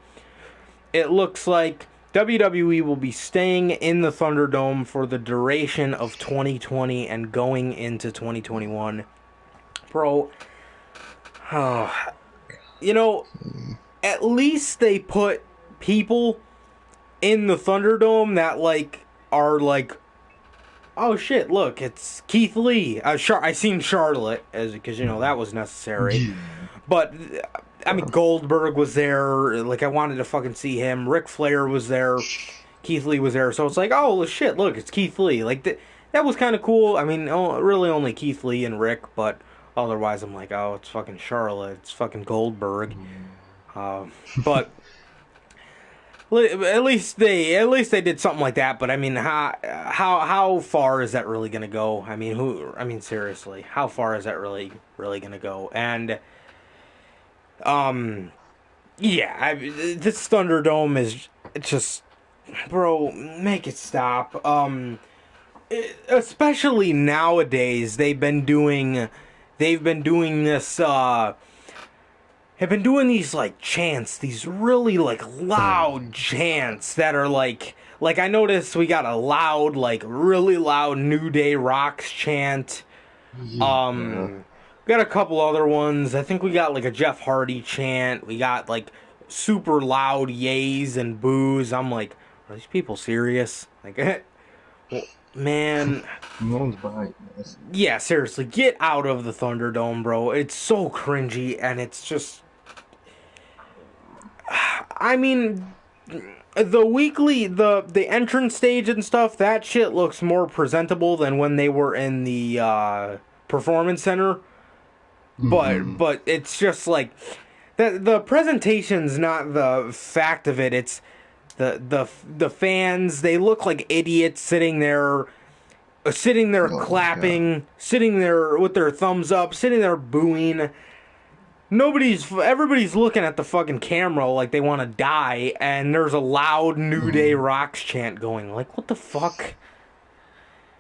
it looks like WWE will be staying in the Thunderdome for the duration of 2020 and going into 2021. Bro, oh, at least they put people in the Thunderdome that are oh shit, look, it's Keith Lee. I seen Charlotte because that was necessary. But I mean, Goldberg was there. Like, I wanted to fucking see him. Ric Flair was there. Keith Lee was there. So it's like, oh shit, look, it's Keith Lee. Like that was kind of cool. I mean, really only Keith Lee and Rick, but otherwise I'm like, oh, it's fucking Charlotte. It's fucking Goldberg. But at least they did something like that. But I mean, how far is that really gonna go? I mean, seriously, how far is that really gonna go? And yeah, this Thunderdome is just, bro, make it stop. Especially nowadays, they've been doing this. Have been doing these chants, these really loud chants that are like I noticed we got a loud, really loud New Day Rocks chant. We got a couple other ones. I think we got a Jeff Hardy chant. We got super loud yays and boos. I'm like, are these people serious? Well, man. No one's buying this. Yeah, seriously, get out of the Thunderdome, bro. It's so cringy, and it's just, I mean, the entrance stage and stuff, that shit looks more presentable than when they were in the performance center. But it's just the presentation's not the fact of it. It's the fans. They look like idiots sitting there clapping, sitting there with their thumbs up, sitting there booing. Everybody's looking at the fucking camera like they want to die, and there's a loud New Day Rocks chant going. What the fuck?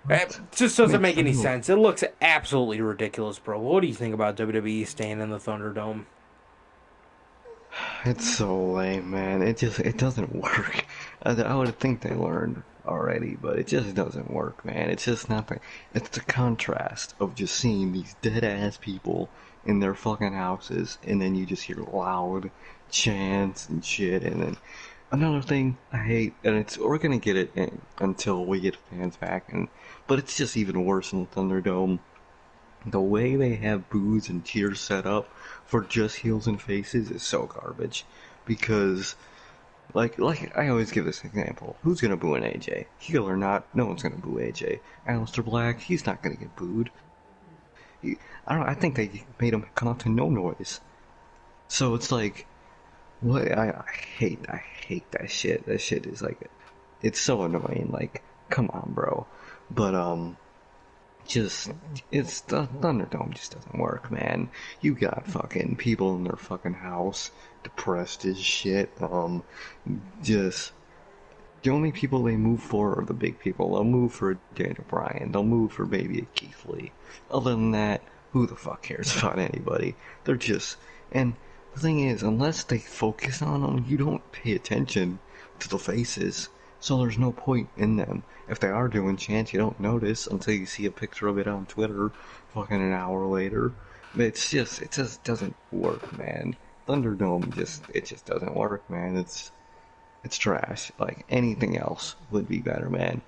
It just doesn't make any sense. It looks absolutely ridiculous, bro. What do you think about WWE staying in the Thunderdome? It's so lame, man. It doesn't work. I would think they learned already, but it just doesn't work, man. It's just not it's the contrast of just seeing these dead ass people in their fucking houses, and then you just hear loud chants and shit. And then another thing I hate, and we're gonna get it until we get fans back, but it's just even worse in the Thunderdome. The way they have boos and cheers set up for just heels and faces is so garbage. Because, like I always give this example. Who's gonna boo an AJ? Heel or not, no one's gonna boo AJ. Aleister Black, he's not gonna get booed. I think they made him come out to no noise. So it's like, what? I hate that shit. That shit is it's so annoying. Come on, bro. But it's the Thunderdome just doesn't work, man. You got fucking people in their fucking house, depressed as shit. Just the only people they move for are the big people. They'll move for Daniel Bryan. They'll move for maybe a Keith Lee. Other than that, who the fuck cares about anybody? They're just, and the thing is, unless they focus on them, you don't pay attention to the faces. So there's no point in them. If they are doing chants, you don't notice until you see a picture of it on Twitter fucking an hour later. It just doesn't work, man. Thunderdome it just doesn't work, man. It's trash. Anything else would be better, man.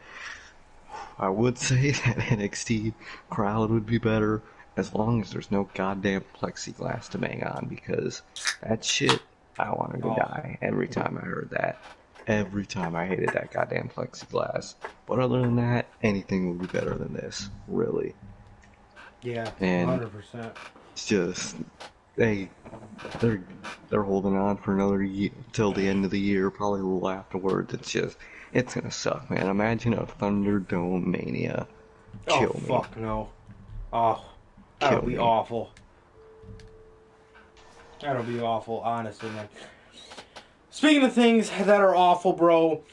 I would say that NXT crowd would be better as long as there's no goddamn plexiglass to bang on, because that shit, I wanted to die every time I heard that. Every time I hated that goddamn plexiglass. But other than that, anything would be better than this, really. Yeah, and 100%. It's just, they they're they're holding on for another year till the end of the year, probably a little afterwards. It's gonna suck, man. Imagine a Thunderdome Mania. Oh, Kill me, fuck no. Oh, that'll kill be me. awful. That'll be awful, honestly, man. Speaking of things that are awful, bro,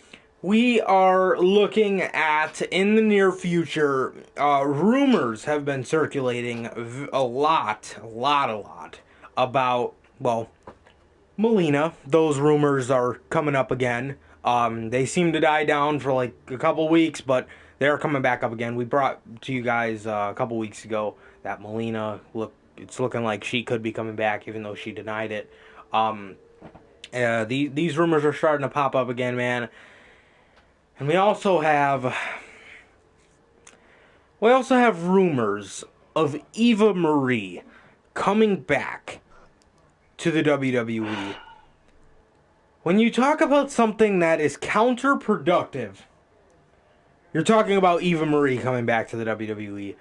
we are looking at, in the near future, rumors have been circulating a lot, about, well, Melina. Those rumors are coming up again. They seem to die down for like a couple weeks, but they're coming back up again. We brought to you guys a couple weeks ago that Melina, it's looking like she could be coming back, even though she denied it. These rumors are starting to pop up again, man. And we also have rumors of Eva Marie coming back to the WWE. When you talk about something that is counterproductive, you're talking about Eva Marie coming back to the WWE.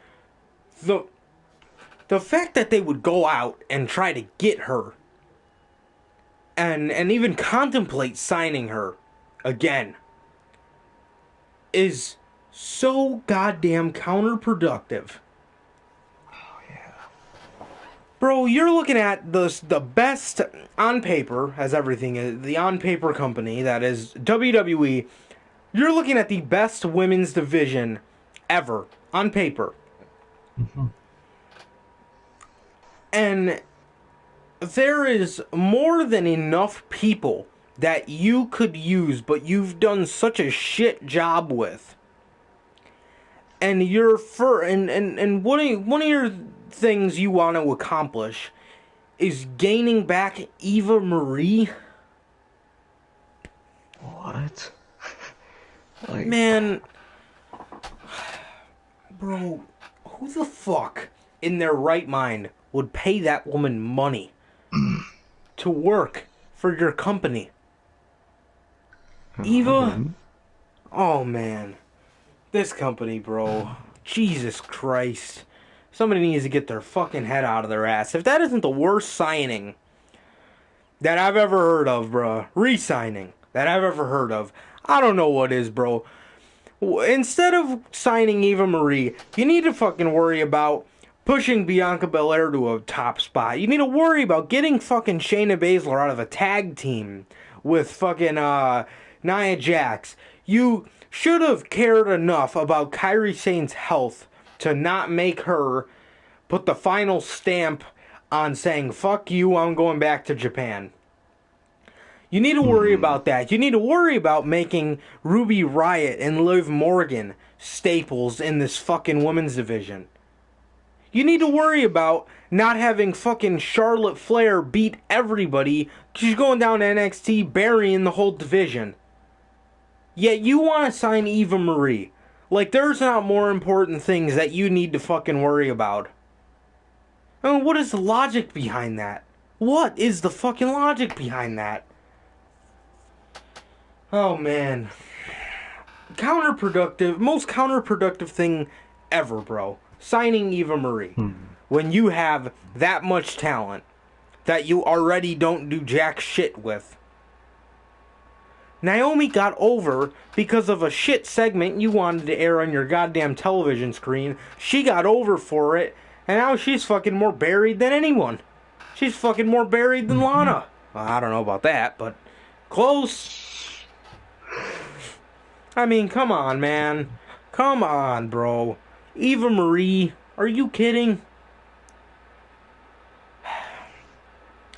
The fact that they would go out and try to get her and even contemplate signing her again is so goddamn counterproductive. Oh yeah. Bro, you're looking at the best on paper, as everything is, the on paper company that is WWE. You're looking at the best women's division ever on paper. Mm-hmm. And there is more than enough people that you could use, but you've done such a shit job with. And one of your things you want to accomplish is gaining back Eva Marie. What? Like, Man, bro, who the fuck in their right mind would pay that woman money to work for your company? Eva? Oh, man. This company, bro. Jesus Christ. Somebody needs to get their fucking head out of their ass. If that isn't the worst signing that I've ever heard of, bro, re-signing that I've ever heard of, I don't know what is, bro. Instead of signing Eva Marie, you need to fucking worry about pushing Bianca Belair to a top spot. You need to worry about getting fucking Shayna Baszler out of a tag team with fucking Nia Jax. You should have cared enough about Kairi Sane's health to not make her put the final stamp on saying, fuck you, I'm going back to Japan. You need to worry about that. You need to worry about making Ruby Riott and Liv Morgan staples in this fucking women's division. You need to worry about not having fucking Charlotte Flair beat everybody. She's going down to NXT, burying the whole division. Yet you want to sign Eva Marie. Like, there's not more important things that you need to fucking worry about. I mean, what is the logic behind that? What is the fucking logic behind that? Oh, man. Most counterproductive thing ever, bro. Signing Eva Marie. When you have that much talent that you already don't do jack shit with. Naomi got over because of a shit segment you wanted to air on your goddamn television screen. She got over for it, and now she's fucking more buried than anyone. She's fucking more buried than Lana. Well, I don't know about that, but close. I mean, come on, man. Come on, bro. Eva Marie, are you kidding?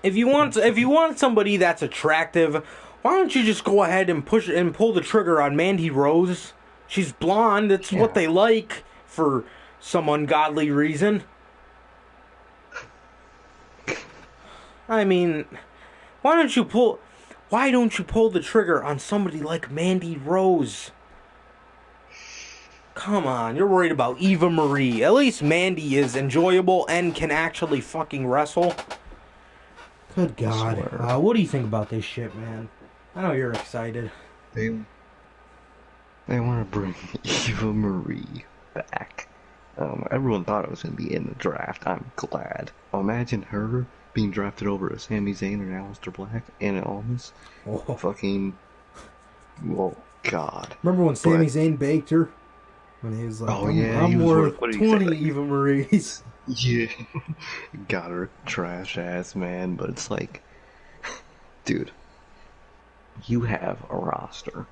If you want somebody that's attractive, why don't you just go ahead and push and pull the trigger on Mandy Rose? She's blonde. That's what they like for some ungodly reason. I mean, why don't you pull the trigger on somebody like Mandy Rose? Come on, you're worried about Eva Marie. At least Mandy is enjoyable and can actually fucking wrestle. Good God. What do you think about this shit, man? I know you're excited. They want to bring Eva Marie back. Everyone thought it was going to be in the draft. I'm glad. Imagine her being drafted over Sami Zayn and Aleister Black and Almas. Oh. Fucking, oh God. Remember when But Sami Zayn baked her? When he was like, oh yeah, he I'm was worth what did he say? 20 Like, Eva Marie's. yeah, got her trash ass man. But it's like, dude, you have a roster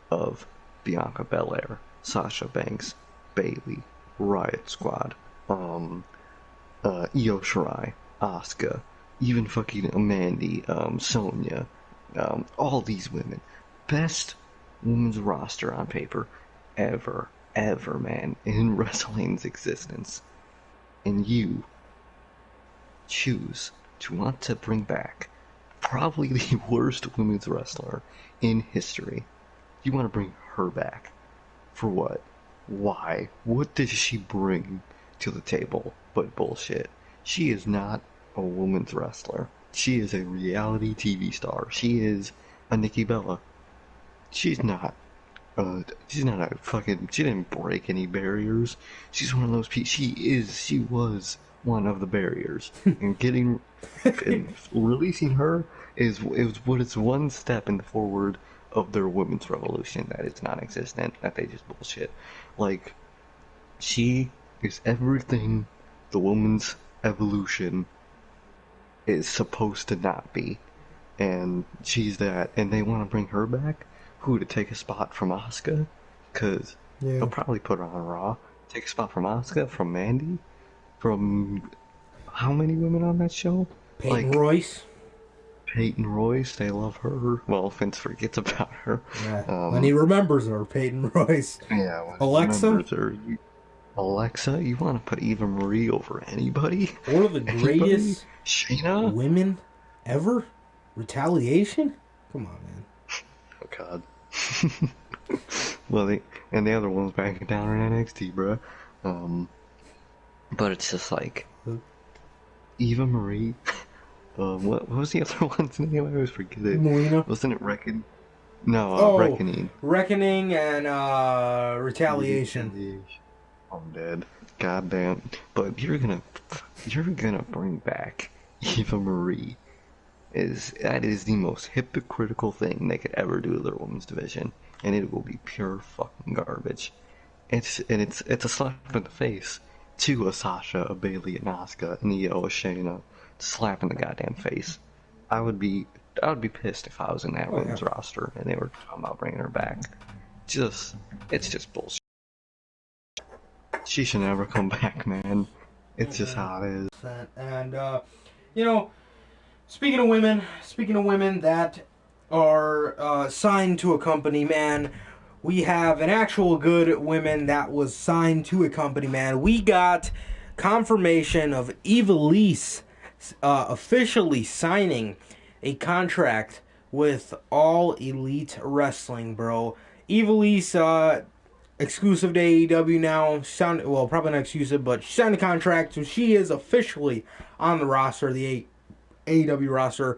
of Bianca Belair, Sasha Banks, Bayley, Riot Squad, Io Shirai, Asuka, even fucking Mandy, Sonya, all these women. Best women's roster on paper ever, man, in wrestling's existence. And you choose to want to bring back probably the worst women's wrestler in history. You want to bring her back. For what? Why? What does she bring to the table but bullshit? She is not a women's wrestler. She is a reality TV star. She is a Nikki Bella. She's not. She's not a fucking. She didn't break any barriers. She's one of those people. She was one of the barriers. And releasing her is what is one step in the forward of their women's revolution that is non-existent, that they just bullshit. Like, she is everything the woman's evolution is supposed to not be. And she's that, and they want to bring her back? Who, to take a spot from Asuka? Because they'll probably put her on Raw. Take a spot from Asuka, from Mandy, from how many women on that show? Peyton Royce. Peyton Royce, they love her. Well, Vince forgets about her. Yeah. When he remembers her, Peyton Royce. Yeah, when Alexa? he remembers her. Alexa, you want to put Eva Marie over anybody? One of the greatest Shayna? women ever? Retaliation? Come on, man. Oh, God. Well, the other one's back down in NXT, bro. But it's just like Eva Marie. What was the other one's name? I always forget it. Melina? Wasn't it Reckon? No, Reckoning. Reckoning and Retaliation. I'm dead. Goddamn. But you're gonna bring back Eva Marie. That is the most hypocritical thing they could ever do to their women's division, and it will be pure fucking garbage. It's a slap in the face to a Sasha, a Bayley, an Asuka, and a Shayna. Slap in the goddamn face. I would be pissed if I was in that women's roster and they were talking about bringing her back. It's just bullshit. She should never come back, man. It's just how it is. And speaking of women that are signed to a company, man, we have an actual good women that was signed to a company, man. We got confirmation of Ivelisse officially signing a contract with All Elite Wrestling, bro. Ivelisse, exclusive to AEW now. Well, probably not exclusive, but she signed a contract, so she is officially on the roster, the AEW roster.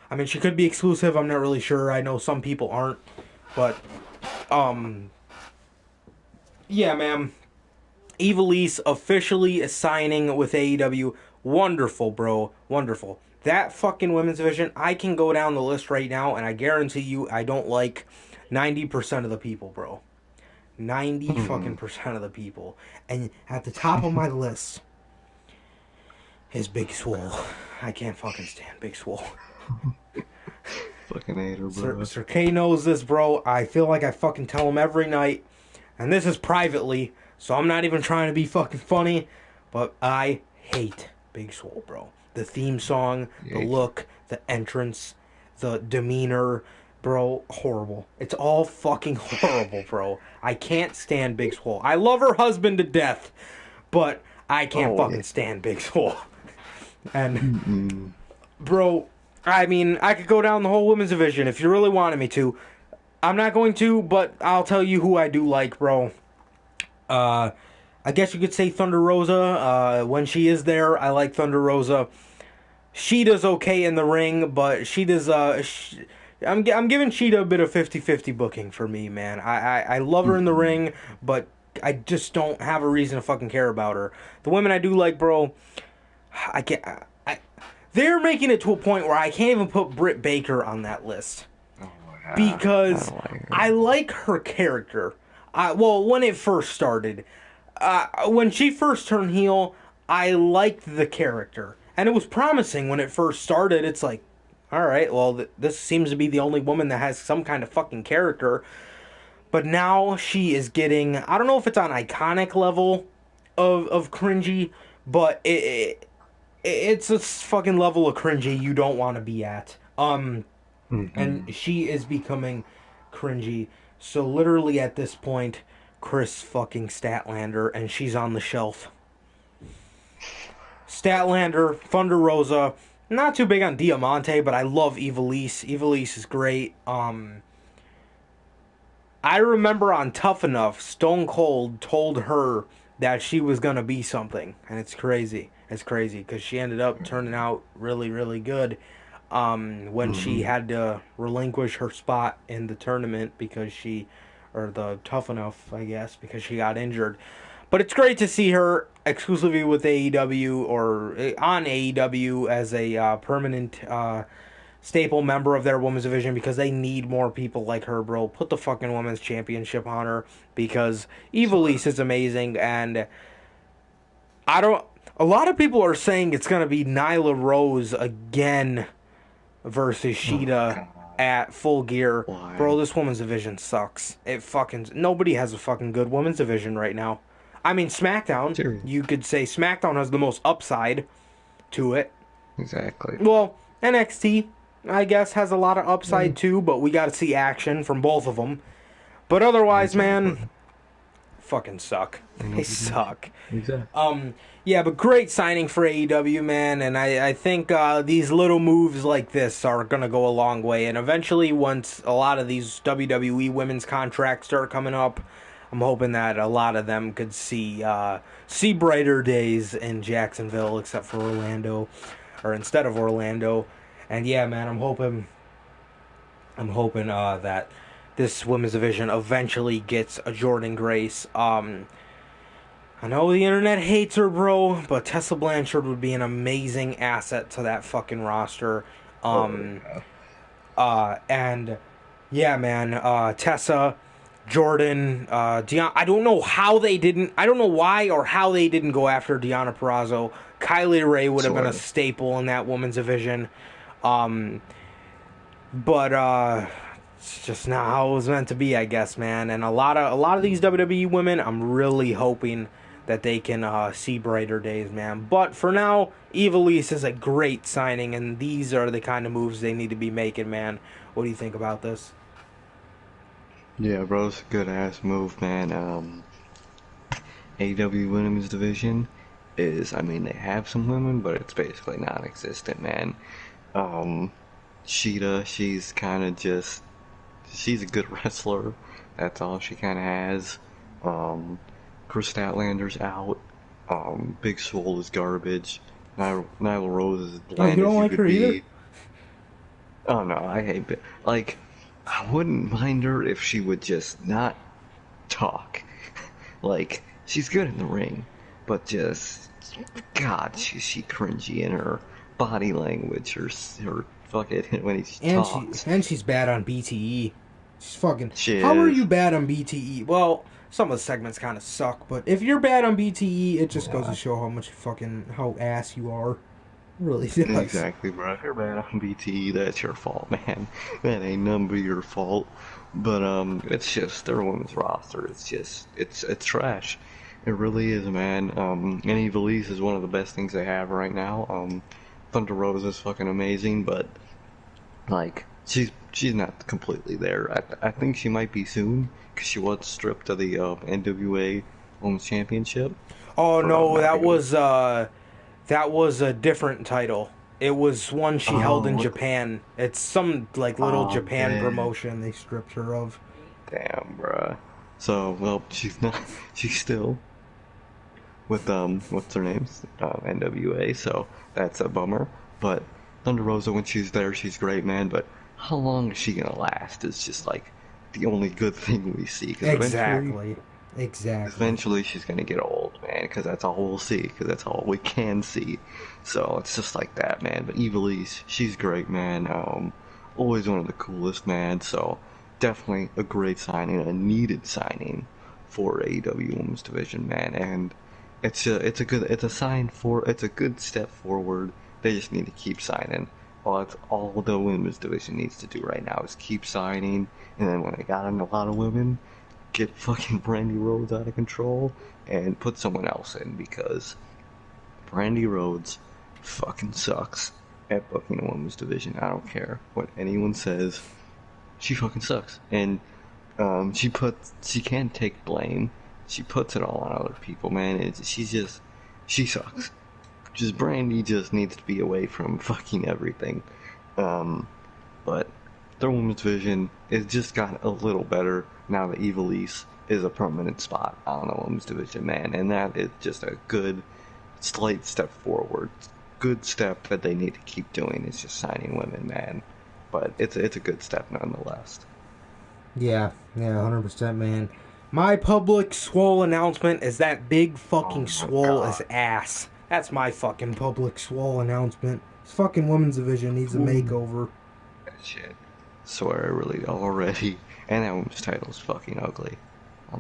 I mean, she could be exclusive. I'm not really sure. I know some people aren't, but yeah, man. Ivelisse officially signing with AEW. Wonderful, bro. Wonderful. That fucking women's division, I can go down the list right now, and I guarantee you I don't like 90% of the people, bro. 90 fucking percent of the people. And at the top of my list is Big Swole. I can't fucking stand Big Swole. Fucking hater, bro. Sir K knows this, bro. I feel like I fucking tell him every night. And this is privately, so I'm not even trying to be fucking funny. But I hate Big Swole, bro. The theme song, the look, the entrance, the demeanor, bro, horrible. It's all fucking horrible, bro. I can't stand Big Swole. I love her husband to death, but I can't fucking stand Big Swole. And, bro, I mean, I could go down the whole women's division if you really wanted me to. I'm not going to, but I'll tell you who I do like, bro. I guess you could say Thunder Rosa. When she is there, I like Thunder Rosa. She does okay in the ring, but she does. I'm giving Cheetah a bit of 50-50 booking for me, man. I love her in the ring, but I just don't have a reason to fucking care about her. The women I do like, bro, they're making it to a point where I can't even put Britt Baker on that list. Oh yeah, I Because don't like I her. like her character. Well, when it first started, when she first turned heel, I liked the character, and it was promising when it first started. It's like, all right, well, this seems to be the only woman that has some kind of fucking character. But now she is getting, I don't know if it's on iconic level of cringy, but it's a fucking level of cringy you don't want to be at. And Hmm. she is becoming cringy. So literally at this point, Chris fucking Statlander, and she's on the shelf. Statlander, Thunder Rosa, not too big on Diamante, but I love Evilise. Evilise is great. I remember on Tough Enough, Stone Cold told her that she was gonna be something, and it's crazy. It's crazy because she ended up turning out really, really good. When she Hmm. had to relinquish her spot in the tournament because she, or the Tough Enough, I guess, because she got injured. But it's great to see her exclusively with AEW or on AEW as a permanent staple member of their women's division because they need more people like her, bro. Put the fucking women's championship on her because Sure. Evilise is amazing, and I don't. A lot of people are saying it's gonna be Nyla Rose again versus Oh Sheeta God. at Full Gear. Bro, Why? this women's division sucks. It fucking nobody has a fucking good women's division right now. I mean, SmackDown. Serious. You could say SmackDown has the most upside to it. Exactly. Well, NXT, I guess, has a lot of Yeah. upside too, but we got to see action from both of them. But otherwise, man, Exactly. fucking suck. Ain't They no big deal. suck. Exactly. Yeah, but great signing for AEW, man, and I think these little moves like this are gonna go a long way. And eventually, once a lot of these WWE women's contracts start coming up, I'm hoping that a lot of them could see brighter days in Jacksonville, except for Orlando, or instead of Orlando. And yeah, man, I'm hoping that this women's division eventually gets a Jordan Grace. I know the internet hates her, bro, but Tessa Blanchard would be an amazing asset to that fucking roster. Oh Um, yeah. and yeah, man, Tessa, Jordan, Dion. I don't know how they didn't. I don't know why or how they didn't go after Deonna Purrazzo. Kylie Ray would have been a Sure. staple in that women's division. Um, but it's just not how it was meant to be, I guess, man. And a lot of these WWE women, I'm really hoping that they can see brighter days, man. But for now, Evilise is a great signing, and these are the kind of moves they need to be making, man. What do you think about this? Yeah, bro, it's a good ass move, man. AW Women's Division is, I mean, they have some women, but it's basically non-existent, man. Um, Sheeta, she's kind of just, she's a good wrestler. That's all she kind of has. Um, Chris Statlander's out. Big Swole is garbage. Nyla Rose is as Oh, you bland don't as you like could her either? be. Oh no, I hate it. Like, I wouldn't mind her if she would just not talk. Like, she's good in the ring, but just, God, she cringy in her body language, her fucking when he And talks. she's bad on BTE. She's fucking. She How are is. you bad on BTE? Well, some of the segments kind of suck, but if you're bad on BTE, it just goes to Yeah, show how ass you are. It really does. exactly, bro. If you're bad on BT, that's your fault, man. That ain't none but your fault. But it's just their women's roster. It's just it's trash. It really is, man. And Evilise is one of the best things they have right now. Thunder Rosa is fucking amazing, but like she's not completely there. I think she might be soon because she was stripped of the NWA Women's Championship Oh for no, not that being. was a different title. It was one she held Oh, in what? Japan. It's some like little Oh Japan man. promotion they stripped her of. Damn, bruh. So, well, she's not. She's still with what's her name? NWA. So that's a bummer. But Thunder Rosa, when she's there, she's great, man. But how long is she gonna last? Is just like the only good thing we see. Because Exactly. Exactly. eventually she's gonna get old, man, because that's all we'll see, because that's all we can see. So it's just like that, man. But Evilise, she's great, man. Always one of the coolest, man. So definitely a great signing, a needed signing for AEW Women's Division, man. And it's a good step forward. They just need to keep signing. Well, that's all the women's division needs to do right now is keep signing, and then when they got a lot of women, get fucking Brandy Rhodes out of control and put someone else in, because Brandy Rhodes fucking sucks at booking a women's division. I don't care what anyone says. She fucking sucks. And she can't take blame. She puts it all on other people, man. She sucks. Just Brandy just needs to be away from fucking everything. But their women's division is just got a little better now that Evilise is a permanent spot on the women's division, man. And that is just a good, slight step forward. Good step that they need to keep doing is just signing women, man. But it's a good step nonetheless. Yeah, 100%, man. My public swole announcement is that big fucking swole is ass. That's my fucking public swole announcement. This fucking women's division needs a makeover. Shit. Swear I really already. And that women's title is fucking ugly. I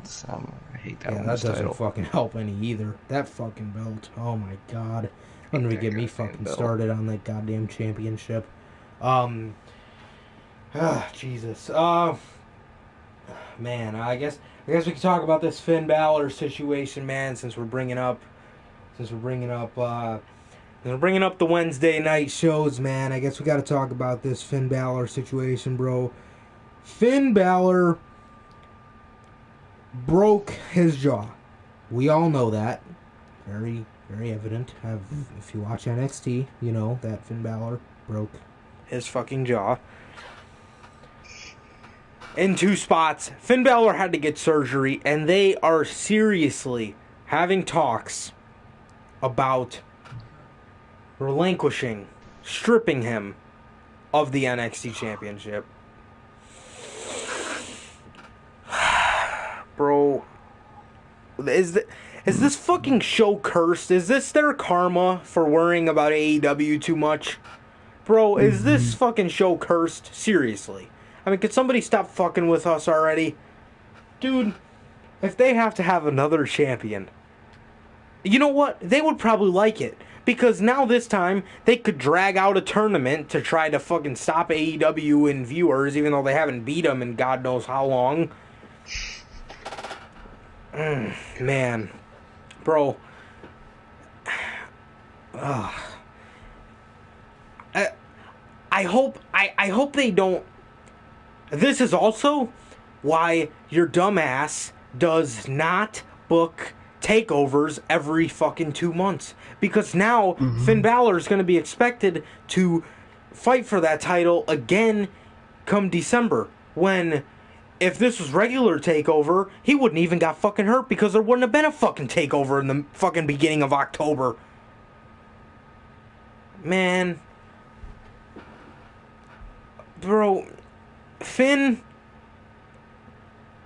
hate that women's title. That doesn't fucking help any either. That fucking belt. Oh my god. Don't even get me fucking started on that goddamn championship. Jesus. Man, I guess we can talk about this Finn Balor situation, man, since we're bringing up the Wednesday night shows, man. I guess we got to talk about this Finn Balor situation, bro. Finn Balor broke his jaw. We all know that. Very, very evident. If you watch NXT, you know that Finn Balor broke his fucking jaw. In 2 spots. Finn Balor had to get surgery, and they are seriously having talks about relinquishing, stripping him of the NXT Championship. Bro, is this fucking show cursed? Is this their karma for worrying about AEW too much? Bro, is this fucking show cursed? Seriously. I mean, could somebody stop fucking with us already? Dude, if they have to have another champion, you know what? They would probably like it. Because now this time, they could drag out a tournament to try to fucking stop AEW in viewers, even though they haven't beat them in God knows how long. Man. Bro. I hope they don't. This is also why your dumbass does not book takeovers every fucking 2 months. Because now Finn Balor is going to be expected to fight for that title again come December. When, if this was regular takeover, he wouldn't even got fucking hurt because there wouldn't have been a fucking takeover in the fucking beginning of October. Man. Bro, Finn,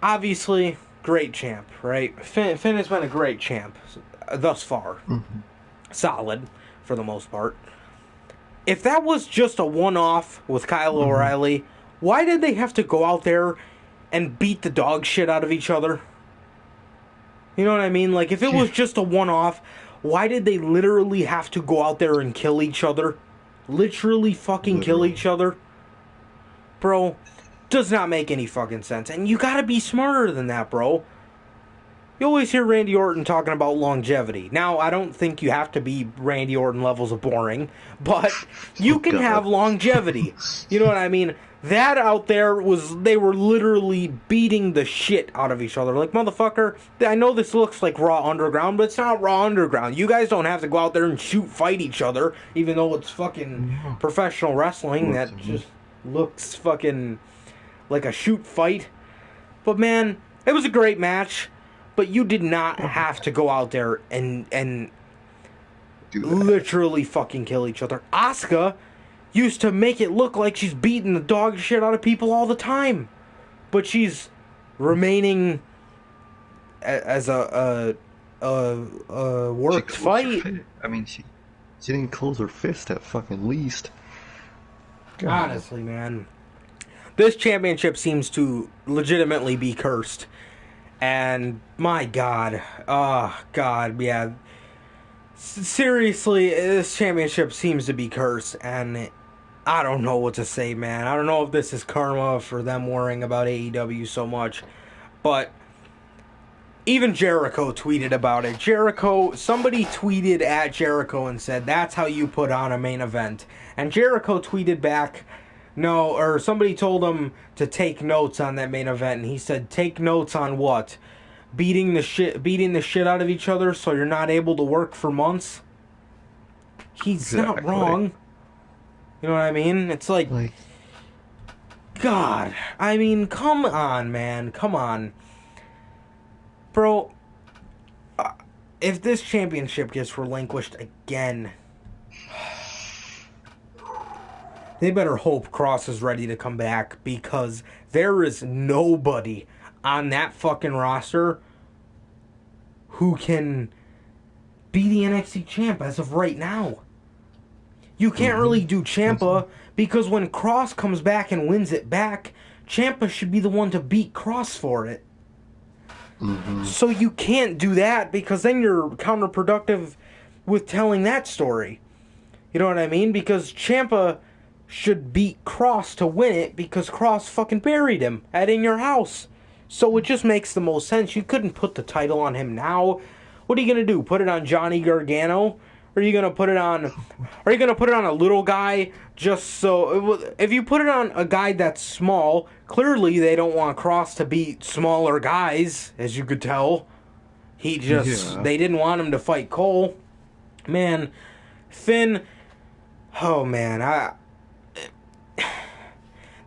obviously, great champ, right? Finn has been a great champ thus far. Solid, for the most part. If that was just a one-off with Kyle O'Reilly, why did they have to go out there and beat the dog shit out of each other? You know what I mean? Like, if it was just a one-off, why did they literally have to go out there and kill each other? Literally fucking kill each other? Bro, does not make any fucking sense. And you gotta be smarter than that, bro. You always hear Randy Orton talking about longevity. Now, I don't think you have to be Randy Orton levels of boring, but you can have longevity. You know what I mean? That out there they were literally beating the shit out of each other. Like, motherfucker, I know this looks like Raw Underground, but it's not Raw Underground. You guys don't have to go out there and fight each other, even though it's fucking professional wrestling that just looks fucking like a shoot fight. But man, it was a great match, but you did not have to go out there and literally fucking kill each other. Asuka used to make it look like she's beating the dog shit out of people all the time, but she's remaining as a a She worked closed her fight. fist. I mean, she didn't close her fist at fucking least. God. Honestly, man, this championship seems to legitimately be cursed. And my God, oh God, yeah. Seriously, this championship seems to be cursed, and I don't know what to say, man. I don't know if this is karma for them worrying about AEW so much, but even Jericho tweeted about it. Somebody tweeted at Jericho and said, "That's how you put on a main event." And Jericho tweeted back, "No," or somebody told him to take notes on that main event, and he said, "Take notes on what? Beating the shit out of each other so you're not able to work for months?" He's not Exactly. wrong. You know what I mean? It's like, Like, God. I mean, come on, man. Come on. Bro, if this championship gets relinquished again, they better hope Cross is ready to come back, because there is nobody on that fucking roster who can be the NXT champ as of right now. You can't really do Ciampa, because when Cross comes back and wins it back, Ciampa should be the one to beat Cross for it. So you can't do that, because then you're counterproductive with telling that story. You know what I mean? Because Ciampa should beat Cross to win it, because Cross fucking buried him at In Your House. So it just makes the most sense. You couldn't put the title on him now. What are you gonna do? Put it on Johnny Gargano? Are you gonna put it on? Are you gonna put it on a little guy just so? If you put it on a guy that's small, clearly they don't want Cross to beat smaller guys, as you could tell. yeah. They didn't want him to fight Cole. Man, Finn. Oh man,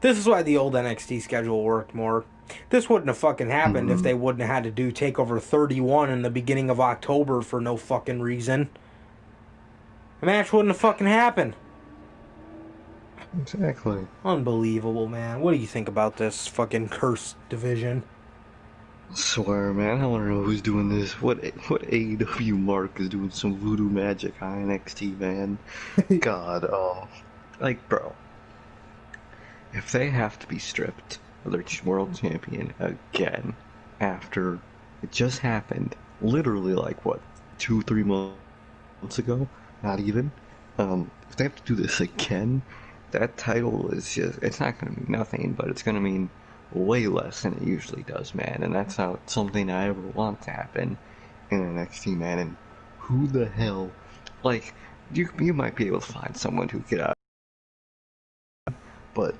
this is why the old NXT schedule worked more. This wouldn't have fucking happened if they wouldn't have had to do TakeOver 31 in the beginning of October for no fucking reason. The match wouldn't have fucking happened. Exactly. Unbelievable, man. What do you think about this fucking cursed division? I swear, man, I want to know who's doing this. What AEW mark is doing some voodoo magic on NXT, man? God, like, bro, if they have to be stripped of their world champion again after it just happened, literally like what, 2, 3 months ago? Not even. If they have to do this again, that title is just—it's not going to mean nothing, but it's going to mean way less than it usually does, man. And that's not something I ever want to happen in NXT, man. And who the hell, like, you might be able to find someone who could, but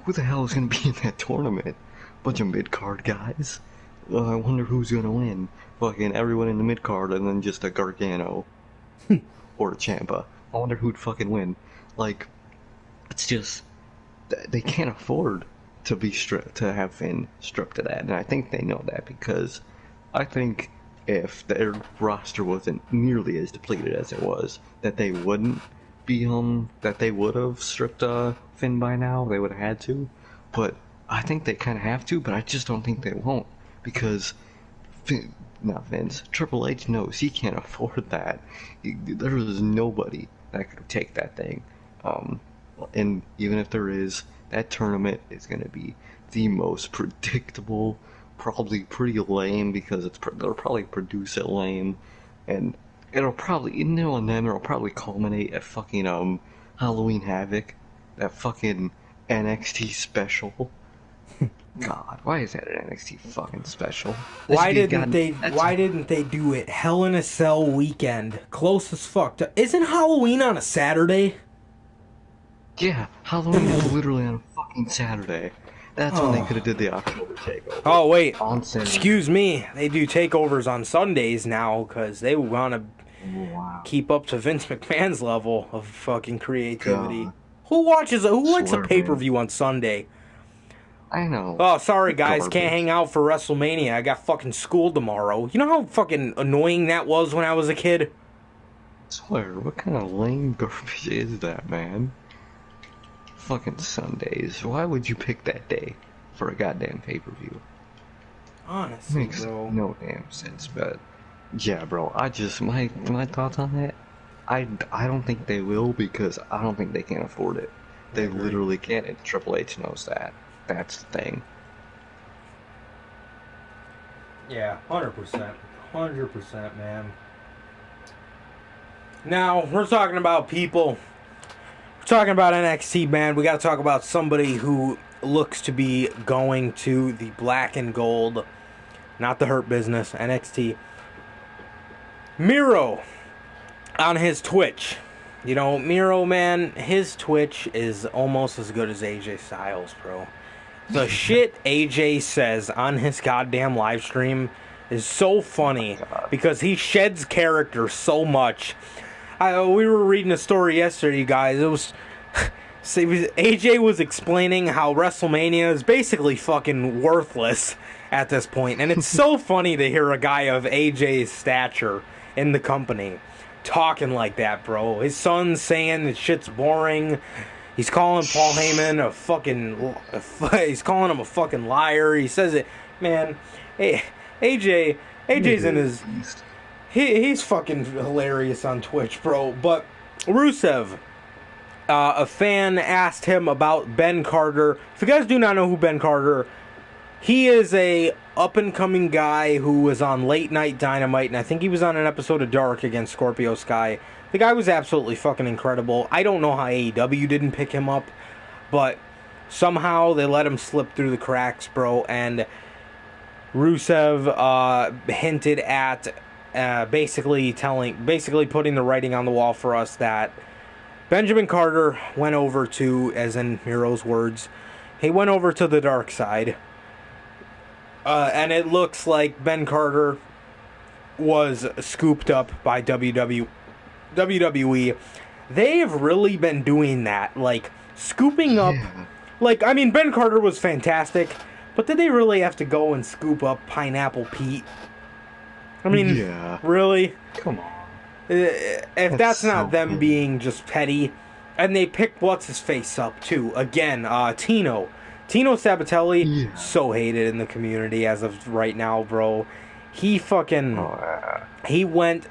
who the hell is going to be in that tournament? Bunch of mid-card guys. I wonder who's going to win. Fucking everyone in the mid-card, and then just a Gargano or a Ciampa. I wonder who'd fucking win. Like, it's just they can't afford to be to have Finn stripped of that, and I think they know that, because I think if their roster wasn't nearly as depleted as it was, that they wouldn't be that they would have stripped Finn by now. They would have had to, but I think they kind of have to. But I just don't think they won't, because not Vince, Triple H knows he can't afford that. There is nobody that could take that thing. And even if there is, that tournament is going to be the most predictable, probably pretty lame, because they'll probably produce it lame, and it'll probably, and then it'll probably culminate at fucking Halloween Havoc, that fucking NXT special. God, why is that an NXT fucking special? Why didn't they do it Hell in a Cell weekend? Close as fuck to, isn't Halloween on a Saturday? Yeah, Halloween is literally on a fucking Saturday. That's when they could have did the October takeover. Oh wait, On Saturday. excuse me. They do takeovers on Sundays now, because they want to Wow. keep up to Vince McMahon's level of fucking creativity. God. Who likes a Swear, pay-per-view on Sunday? I know. Oh, sorry guys, Garbage. can't hang out for WrestleMania. I got fucking school tomorrow. You know how fucking annoying that was when I was a kid? Swear, what kind of lame garbage is that, man? Fucking Sundays. Why would you pick that day for a goddamn pay-per-view? Honestly, Makes bro. no damn sense, but Yeah, bro. My thoughts on that. I don't think they will because I don't think they can afford it. I They agree. literally can't, and Triple H knows that. That's the thing. Yeah, 100%. 100%, man. Now, we're talking about people. We're talking about NXT, man. We got to talk about somebody who looks to be going to the black and gold, not the Hurt Business, NXT. Miro on his Twitch. You know, Miro, man, his Twitch is almost as good as AJ Styles, bro. The shit AJ says on his goddamn live stream is so funny God. because he sheds character so much. We were reading a story yesterday, you guys. It was AJ was explaining how WrestleMania is basically fucking worthless at this point, and it's so funny to hear a guy of AJ's stature in the company talking like that, bro. His son's saying that shit's boring. He's calling Paul Heyman a fucking. He's calling him a fucking liar. He says it, man. Hey, AJ's in his. Beast. He's fucking hilarious on Twitch, bro. But Rusev, a fan asked him about Ben Carter. If you guys do not know who Ben Carter, he is a up and coming guy who was on Late Night Dynamite, and I think he was on an episode of Dark against Scorpio Sky. The guy was absolutely fucking incredible. I don't know how AEW didn't pick him up, but somehow they let him slip through the cracks, bro. And Rusev hinted at basically putting the writing on the wall for us that Benjamin Carter went over to, as in Miro's words, he went over to the dark side. And it looks like Ben Carter was scooped up by WWE. They have really been doing that, like scooping up. Yeah. Like, I mean, Ben Carter was fantastic, but did they really have to go and scoop up Pineapple Pete? I mean, Yeah. really? Come on. If that's not so them petty. being just petty. And they picked what's his face up too. Again, Tino Sabatelli, Yeah. so hated in the community as of right now, bro. He fucking Oh, he went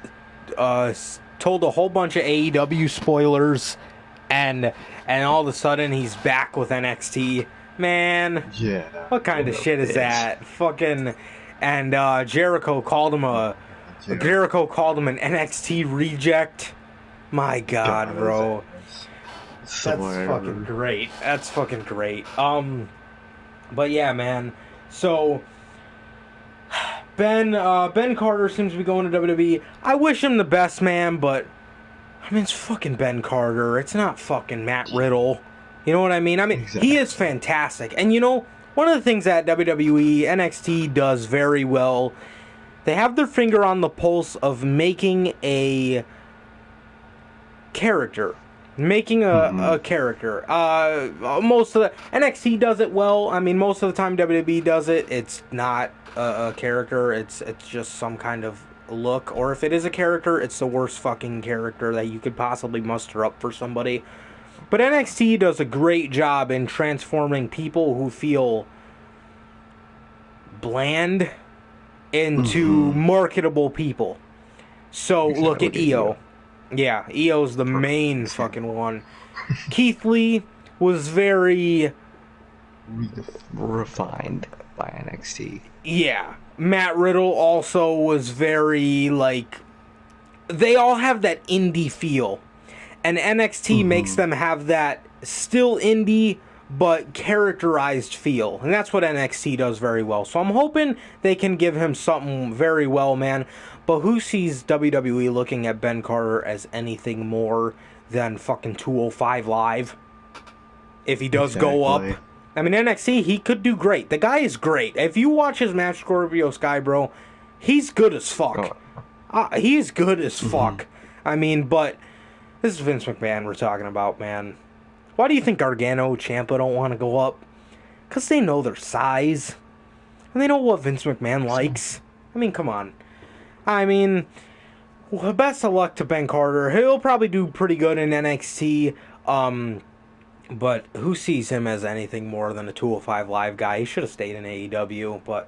told a whole bunch of AEW spoilers, and all of a sudden he's back with NXT. Man, yeah. what kind of What a shit is bitch. that? Fucking and Jericho called him an NXT reject. My God, bro. So That's fucking great. That's fucking great. But yeah, man. So Ben Carter seems to be going to WWE. I wish him the best, man, but I mean it's fucking Ben Carter. It's not fucking Matt Riddle. You know what I mean? I mean he is fantastic. And you know, one of the things that WWE NXT does very well, they have their finger on the pulse of making a character. Making a character. Most of the NXT does it well. I mean, most of the time WWE does it. It's not a character. It's just some kind of look. Or if it is a character, it's the worst fucking character that you could possibly muster up for somebody. But NXT does a great job in transforming people who feel bland into marketable people. So look at EO. Yeah, EO's the main fucking one. Keith Lee was very refined by NXT. Yeah. Matt Riddle also was very, like, they all have that indie feel. And NXT makes them have that still indie, but characterized feel. And that's what NXT does very well. So I'm hoping they can give him something very well, man. But who sees WWE looking at Ben Carter as anything more than fucking 205 Live? If he does go up. I mean, NXT, he could do great. The guy is great. If you watch his match, Scorpio Sky, bro, he's good as fuck. He is good as fuck. I mean, but this is Vince McMahon we're talking about, man. Why do you think Gargano, Ciampa don't want to go up? Because they know their size. And they know what Vince McMahon likes. I mean, come on. I mean, well, best of luck to Ben Carter. He'll probably do pretty good in NXT. But who sees him as anything more than a 205 Live guy? He should have stayed in AEW, but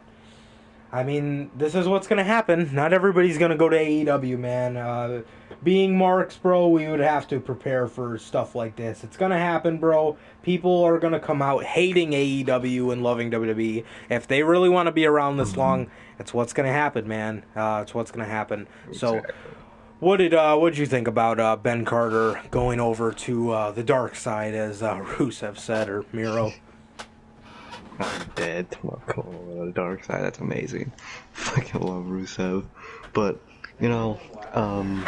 I mean, this is what's gonna happen. Not everybody's gonna go to AEW, man. Being Marks, bro, we would have to prepare for stuff like this. It's gonna happen, bro. People are gonna come out hating AEW and loving WWE. If they really want to be around this Hmm. long, it's what's gonna happen, man. It's what's gonna happen. So, Exactly. what did you think about Ben Carter going over to the dark side, as Rusev said, or Miro? I'm dead to my core. The dark side. That's amazing. Fucking love Rusev, but you know, um,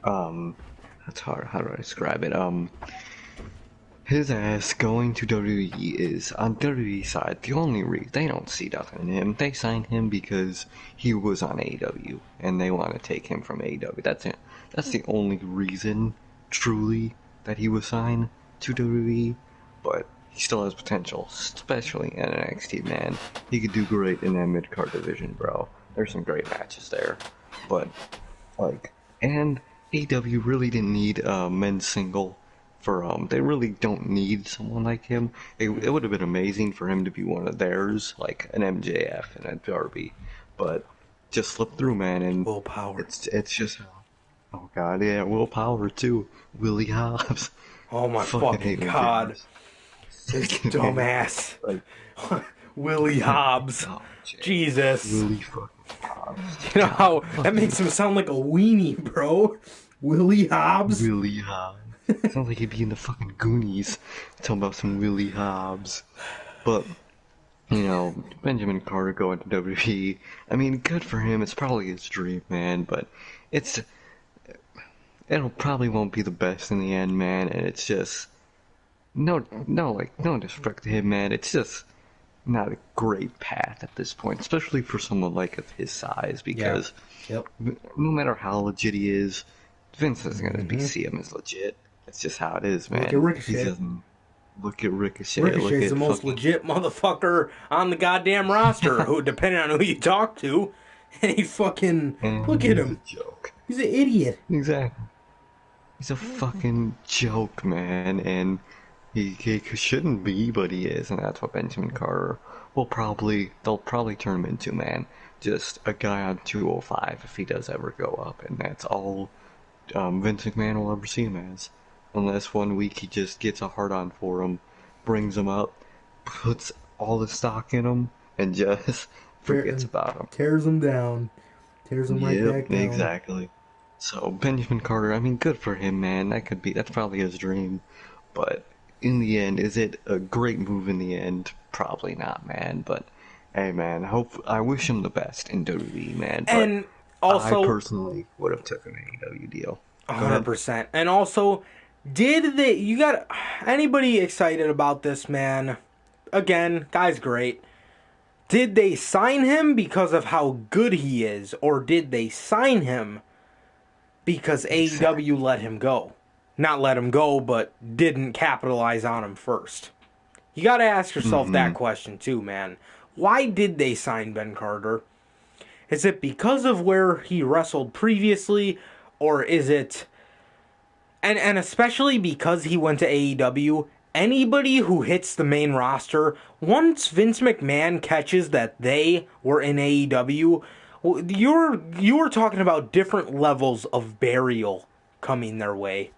um, that's hard. How do I describe it? His ass going to WWE is, on WWE side, the only reason they don't see nothing in him. They signed him because he was on AEW, and they want to take him from AEW. That's it. That's the only reason, truly, that he was signed to WWE. But he still has potential, especially in NXT, man. He could do great in that mid-card division, bro. There's some great matches there. But, like, and AEW really didn't need a men's single for they really don't need someone like him. It would have been amazing for him to be one of theirs, like an MJF and a Darby, but just slip through, man. And Willpower. it's just, oh god, yeah, willpower too. Willie Hobbs, Oh my fucking fucking hate when god. James. This dumbass. Like, Willie Hobbs. oh, James. Jesus. Willie fucking Hobbs. You know God, how that makes him sound like a weenie, bro? Willie Hobbs? Willie Hobbs. Sounds like he'd be in the fucking Goonies talking about some Willie Hobbs. But you know, Benjamin Carter going to WWE. I mean, good for him. It's probably his dream, man. But it's it'll probably won't be the best in the end, man. And it's just no disrespect to him, man. It's just not a great path at this point, especially for someone like of his size. Yeah. Because Yep. no matter how legit he is, Vince isn't gonna be Mm-hmm. see him as legit. It's just how it is, man. Look at He Ricochet. doesn't look at Ricochet. Ricochet's look at the most fucking, legit motherfucker on the goddamn roster, who, depending on who you talk to, and he fucking, and look at he's a him. joke. He's an idiot. Exactly. He's a fucking joke, man, and he shouldn't be, but he is, and that's what Benjamin Carter they'll probably turn him into, man. Just a guy on 205 if he does ever go up, and that's all Vince McMahon will ever see him as. Unless one week he just gets a hard on for him, brings him up, puts all the stock in him, and just forgets about him. Tears him down. Tears him right back Yep, down. exactly. So Benjamin Carter, I mean, good for him, man. That's probably his dream. But in the end, is it a great move in the end? Probably not, man. But hey, man, I wish him the best in WWE, man. But And also, I personally would have took an AEW deal. Go ahead. 100%. And also, you got anybody excited about this, man? Again, guy's great. Did they sign him because of how good he is, or did they sign him because AEW let him go? Not let him go, but didn't capitalize on him first. You got to ask yourself that question too, man. Why did they sign Ben Carter? Is it because of where he wrestled previously, or is it... And especially because he went to AEW, anybody who hits the main roster, once Vince McMahon catches that they were in AEW, you were talking about different levels of burial coming their way.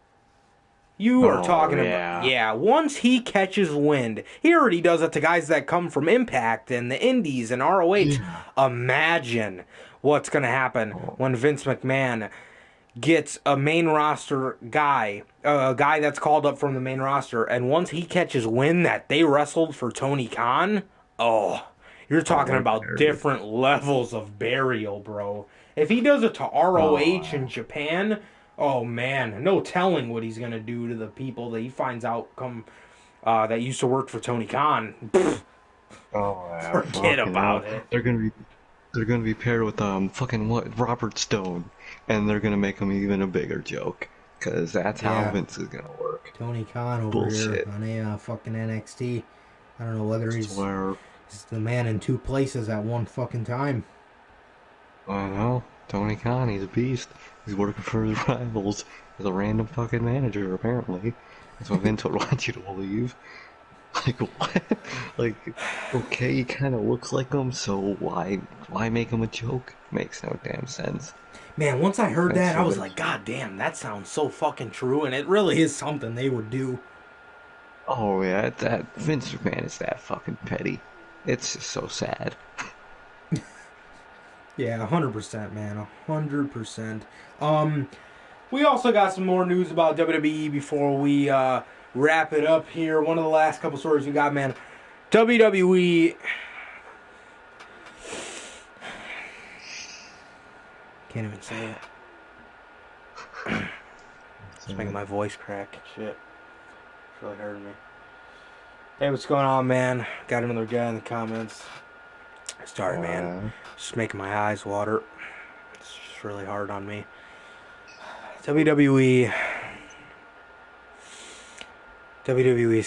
You are Oh, talking yeah. about, yeah, once he catches wind, he already does it to guys that come from Impact and the Indies and ROH. Imagine what's going to happen when Vince McMahon gets a main roster guy, a guy that's called up from the main roster, and once he catches wind that they wrestled for Tony Khan, oh, you're talking about different levels of burial, bro. If he does it to ROH in Japan, oh man, no telling what he's gonna do to the people that he finds out that used to work for Tony Khan. Pfft, Oh, yeah, forget fucking about hell. it. They're gonna be paired with fucking what, Robert Stone, and they're gonna make him even a bigger joke, cause that's how Yeah. Vince is gonna work. Tony Khan over Bullshit. here on a fucking NXT. I don't know whether he's Where the man in two places at one fucking time. I know Tony Khan, he's a beast. He's working for his rivals as a random fucking manager. Apparently, that's what Vince would want you to believe. Like what? Like, okay, he kind of looks like him, so why make him a joke? Makes no damn sense. Man, once I heard That's that, I was so. like, God damn, that sounds so fucking true, and it really is something they would do. Oh yeah, that Vince McMahon is that fucking petty. It's just so sad. Yeah, 100%, man, 100%. Um, we also got some more news about WWE before we wrap it up here. One of the last couple stories we got, man. WWE. Can't even say it. It's making my voice crack. Shit. It's really hurting me. Hey, what's going on, man? Got another guy in the comments. Sorry, man. Just making my eyes water. It's just really hard on me. WWE's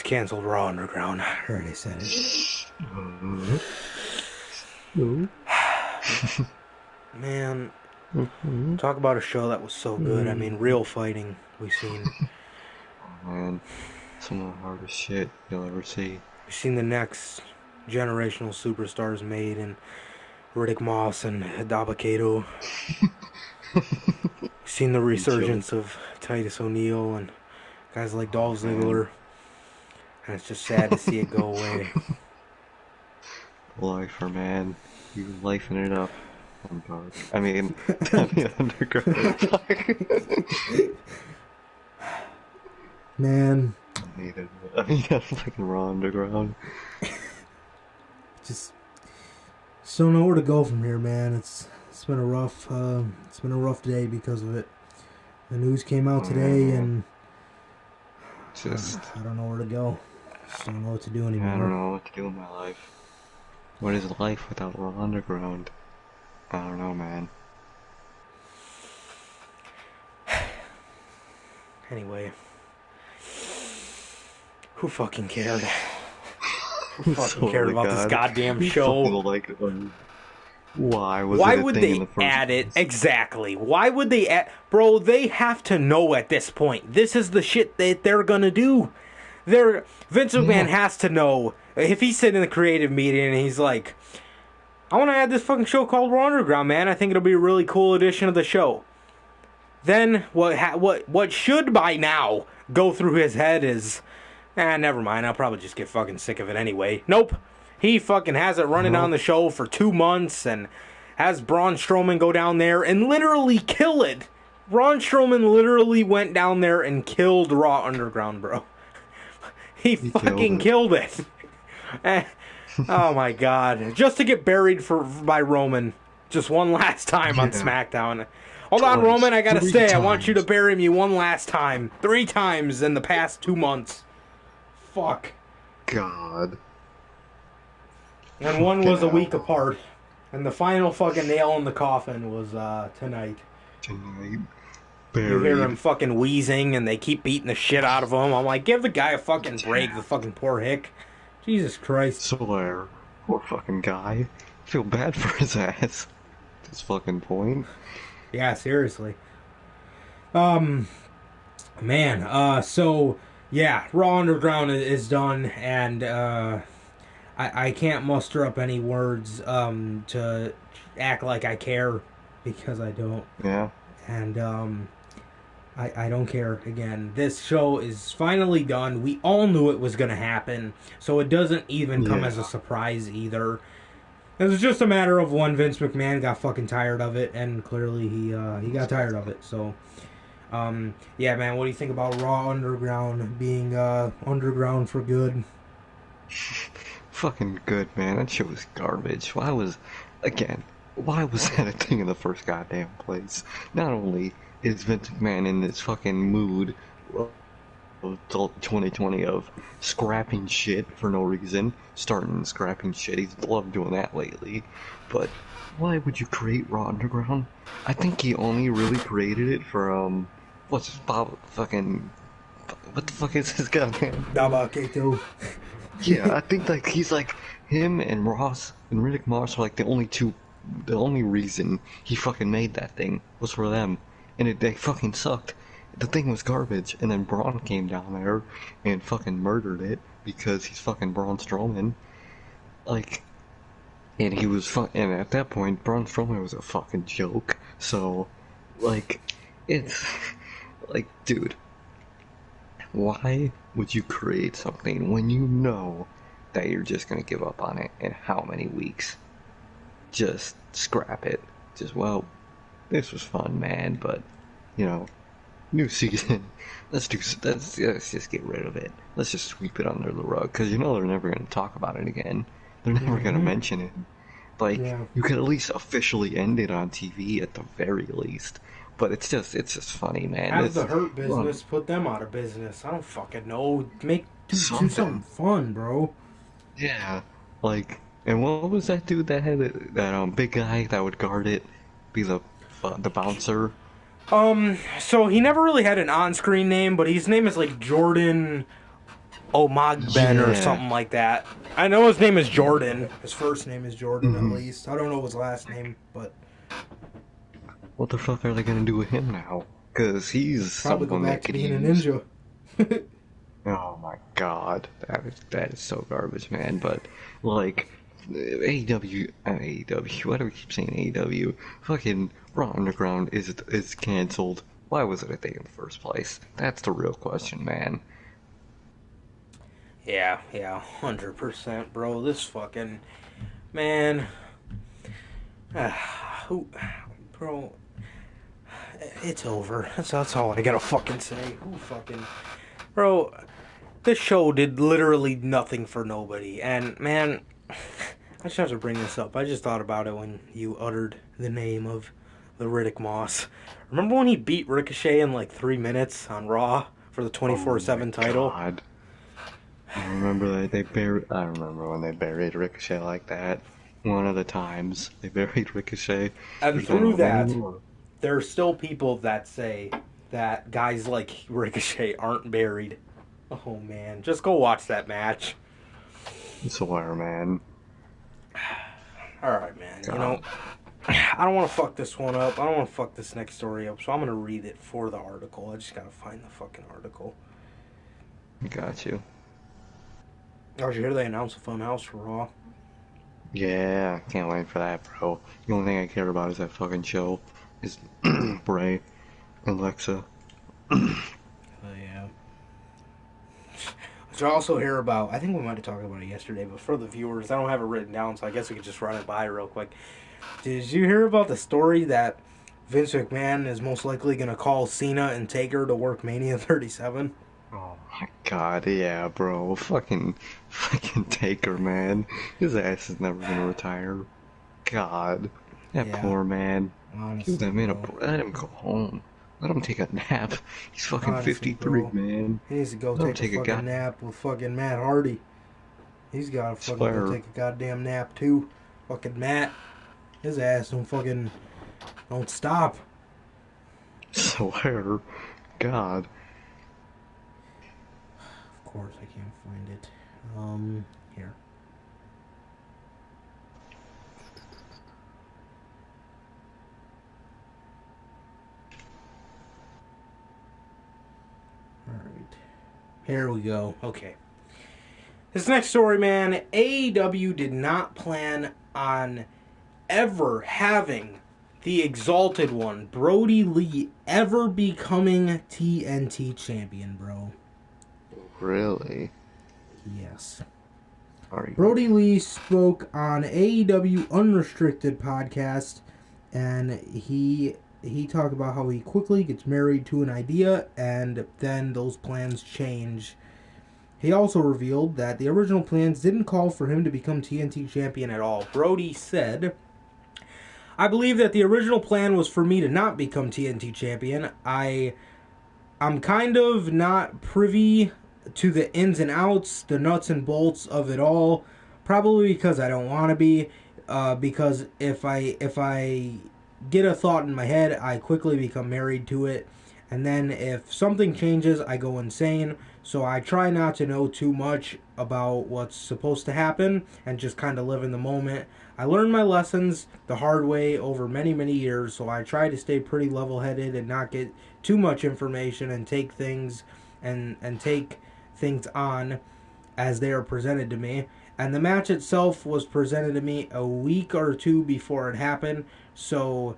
canceled Raw Underground. I already said it. Man, talk about a show that was so good. I mean, real fighting we've seen. Oh man, some of the hardest shit you'll ever see. We've seen the next generational superstars made in Riddick Moss and Dabba-Kato. We've seen the resurgence of Titus O'Neil and guys like Dolph Ziggler. And it's just sad to see it go away. Lifer, man. You lifing it up. I'm dark. I mean underground. Man. I mean, fucking Raw Underground. Just don't know where to go from here, man. It's been a rough day because of it. The news came out today, and I don't know where to go. Just don't know what to do anymore. I don't know what to do in my life. What is life without Raw Underground? I don't know, man. Anyway, who fucking cared? Who fucking cared about this goddamn show? Why was Why it a would thing they in the first add it? place? Exactly. Why would they add... Bro, they have to know at this point. This is the shit that they're gonna do. Vince McMahon has to know. If he's sitting in the creative meeting and he's like, I want to add this fucking show called Raw Underground, man. I think it'll be a really cool addition of the show. Then what should by now go through his head is, never mind. I'll probably just get fucking sick of it anyway. Nope. He fucking has it running on the show for 2 months and has Braun Strowman go down there and literally kill it. Braun Strowman literally went down there and killed Raw Underground, bro. He fucking killed it. Oh my god. Just to get buried by Roman just one last time on SmackDown. Hold on, Roman, I gotta stay. I want you to bury me one last time. 3 times in the past 2 months. Fuck. God. And one was a week apart. And the final fucking nail in the coffin was tonight. Buried. You hear him fucking wheezing and they keep beating the shit out of him. I'm like, give the guy a fucking break, the fucking poor hick. Jesus Christ. Swear. Poor fucking guy. I feel bad for his ass. At this fucking point. Yeah, seriously. Man, so, yeah, Raw Underground is done, and, I can't muster up any words, to act like I care, because I don't. Yeah. And, I don't care again. This show is finally done. We all knew it was gonna happen, so it doesn't even come as a surprise either. It was just a matter of when Vince McMahon got fucking tired of it, and clearly he got tired of it. So, yeah, man, what do you think about Raw Underground being underground for good? Fucking good, man. That shit was garbage. Why was that a thing in the first goddamn place? Not only is Vince McMahon in this fucking mood of 2020 of scrapping shit for no reason, starting scrapping shit. He's loved doing that lately. But why would you create Raw Underground? I think he only really created it for what the fuck is his goddamn Dabba-Kato. Yeah, I think like he's like him and Ross and Riddick Moss are like the only reason he fucking made that thing was for them, and they fucking sucked. The thing was garbage, and then Braun came down there and fucking murdered it. because he's fucking Braun Strowman. Like, and and at that point, Braun Strowman was a fucking joke. So, like, it's like, dude, why would you create something when you know that you're just gonna give up on it in how many weeks? Just scrap it. Just, well, this was fun, man, but, you know, new season. Let's just get rid of it. Let's just sweep it under the rug, because you know they're never going to talk about it again. They're never going to Mm-hmm. mention it. Like, Yeah. you could at least officially end it on TV at the very least. But it's just funny, man. Have It's, the Hurt well, Business, put them out of business. I don't fucking know. Do something something. fun, bro. Yeah. Like, and what was that dude that had that big guy that would guard it, be the bouncer? So he never really had an on-screen name, but his name is like Jordan Omagben or Yeah. something like that. I know his name is Jordan. His first name is Jordan, at hmm least. I don't know his last name, but What the fuck are they gonna do with him now? Because he's probably go someone they back to could being a use. ninja. Oh my god, that is so garbage, man. But like AEW, AEW. Why do we keep saying AEW? Fucking Raw Underground is canceled. Why was it a thing in the first place? That's the real question, man. Yeah, 100%, bro. This fucking man, who, bro? It's over. That's all I gotta fucking say. Who fucking, bro? This show did literally nothing for nobody, and man, I just have to bring this up. I just thought about it when you uttered the name of the Riddick Moss. Remember when he beat Ricochet in like 3 minutes on Raw for the Oh my 24/7 title? god. I remember they buried. I remember when they buried Ricochet like that. One of the times they buried Ricochet. And There's been through many that, more. there are still people that say that guys like Ricochet aren't buried. Oh man, just go watch that match. I swear, man. All right, man. You know, God, I don't want to fuck this one up. I don't want to fuck this next story up. So I'm gonna read it for the article. I just gotta find the fucking article. I got you. Oh, did you hear they announced a Funhouse for Raw? Yeah, can't wait for that, bro. The only thing I care about is that fucking show. Is Bray and Lexa. Oh yeah. Did you also hear about? I think we might have talked about it yesterday, but for the viewers, I don't have it written down, so I guess we could just run it by real quick. Did you hear about the story that Vince McMahon is most likely going to call Cena and Taker to work Mania 37? Oh my god, yeah, bro. Fucking Taker, man. His ass is never gonna retire. God, that Yeah, poor man. Give honestly, that man a bro. let him go home. Let him take a nap. He's fucking Honestly, 53, bro. man. He needs to go Let him take a take a fucking god. nap with fucking Matt Hardy. He's got to fucking go Swear, take a goddamn nap too. Fucking Matt. His ass don't stop. swear, God. Of course, I can't find it. Here. All right. Here we go. Okay. This next story, man. AEW did not plan on ever having the Exalted One, Brody Lee, ever becoming TNT champion, bro. Really? Yes. Are you? Brody Lee spoke on AEW Unrestricted podcast, and he talked about how he quickly gets married to an idea, and then those plans change. He also revealed that the original plans didn't call for him to become TNT champion at all. Brody said, "I believe that the original plan was for me to not become TNT champion. I'm kind of not privy to the ins and outs, the nuts and bolts of it all. Probably because I don't want to be. Because if I get a thought in my head, I quickly become married to it, and then if something changes, I go insane. So I try not to know too much about what's supposed to happen and just kind of live in the moment. I learned my lessons the hard way over many years, so I try to stay pretty level-headed and not get too much information and take things and take things on as they are presented to me. And the match itself was presented to me a week or two before it happened. So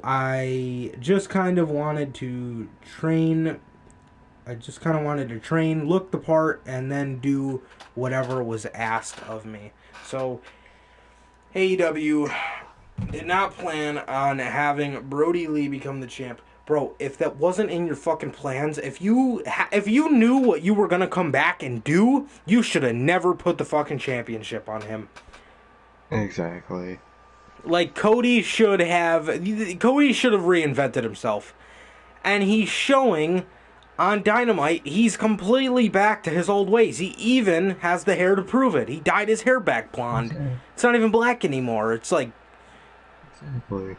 I just kind of wanted to train. I just kind of wanted to train, look the part, and then do whatever was asked of me. So AEW did not plan on having Brody Lee become the champ. Bro, if that wasn't in your fucking plans, if you knew what you were gonna come back and do, you should have never put the fucking championship on him. Exactly. Like Cody should have reinvented himself, and he's showing on Dynamite he's completely back to his old ways. He even has the hair to prove it. He dyed his hair back blonde. Exactly. It's not even black anymore. It's like, Exactly.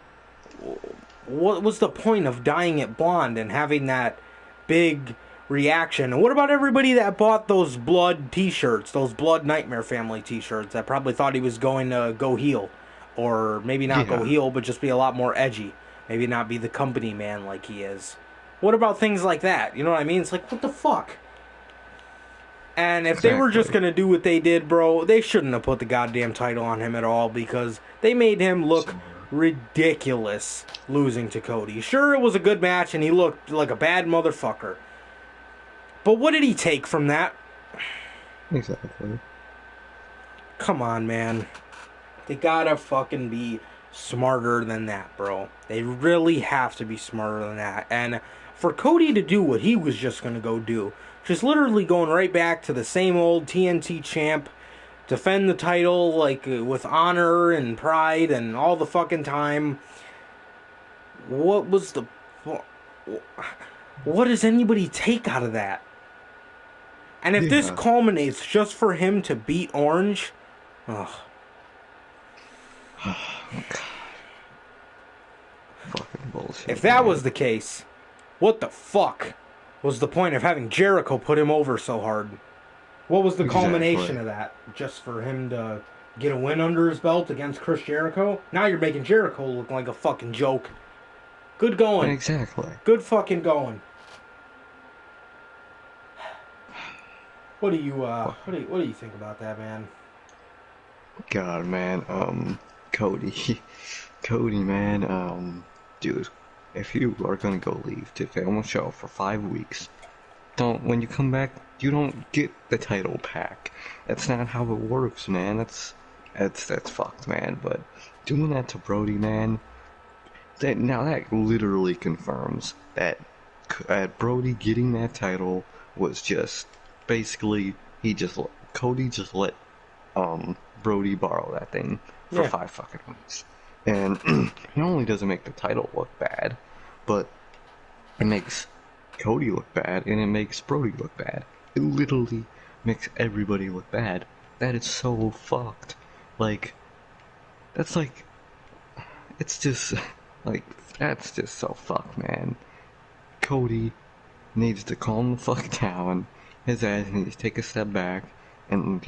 what was the point of dyeing it blonde and having that big reaction? And what about everybody that bought those blood t-shirts, those blood Nightmare Family t-shirts, that probably thought he was going to go heel? Or maybe not go heel, but just be a lot more edgy. Maybe not be the company man like he is. What about things like that? You know what I mean? It's like, what the fuck? And if they were just going to do what they did, bro, they shouldn't have put the goddamn title on him at all, because they made him look ridiculous losing to Cody. Sure, it was a good match and he looked like a bad motherfucker, but what did he take from that? Exactly. Come on, man. They gotta fucking be smarter than that, bro. They really have to be smarter than that. And for Cody to do what he was just gonna go do, just literally going right back to the same old TNT champ, defend the title like with honor and pride and all the fucking time. What does anybody take out of that? And if this culminates just for him to beat Orange, ugh. Fucking bullshit. If that was the case, what the fuck was the point of having Jericho put him over so hard? What was the culmination of that? Just for him to get a win under his belt against Chris Jericho? Now you're making Jericho look like a fucking joke. Good going. Exactly. Good fucking going. What do you think about that, man? God, man, Cody, man, dude, if you are gonna go leave to film a show for 5 weeks, when you come back, you don't get the title back. That's not how it works, man. That's fucked, man. But doing that to Brody, man, that literally confirms that Brody getting that title was just basically Cody just let Brody borrow that thing for 5 fucking weeks. And not only does it make the title look bad, but it makes Cody look bad, and it makes Brody look bad. It literally makes everybody look bad. That is so fucked. Like, that's like, it's just, like, that's just so fucked, man. Cody needs to calm the fuck down. His ass needs to take a step back, and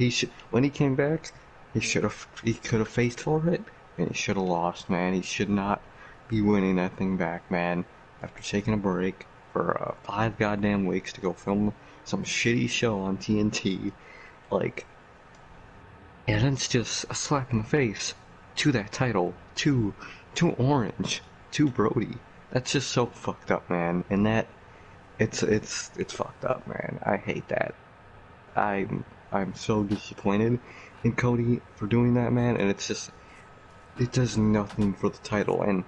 when he came back, he could have faced for it, and he should have lost, man. He should not be winning that thing back, man. After taking a break for 5 goddamn weeks to go film some shitty show on TNT, like, and it's just a slap in the face to that title, to Orange, to Brody. That's just so fucked up, man. And that it's fucked up, man. I hate that. I'm so disappointed in Cody for doing that, man. And it's just, it does nothing for the title. And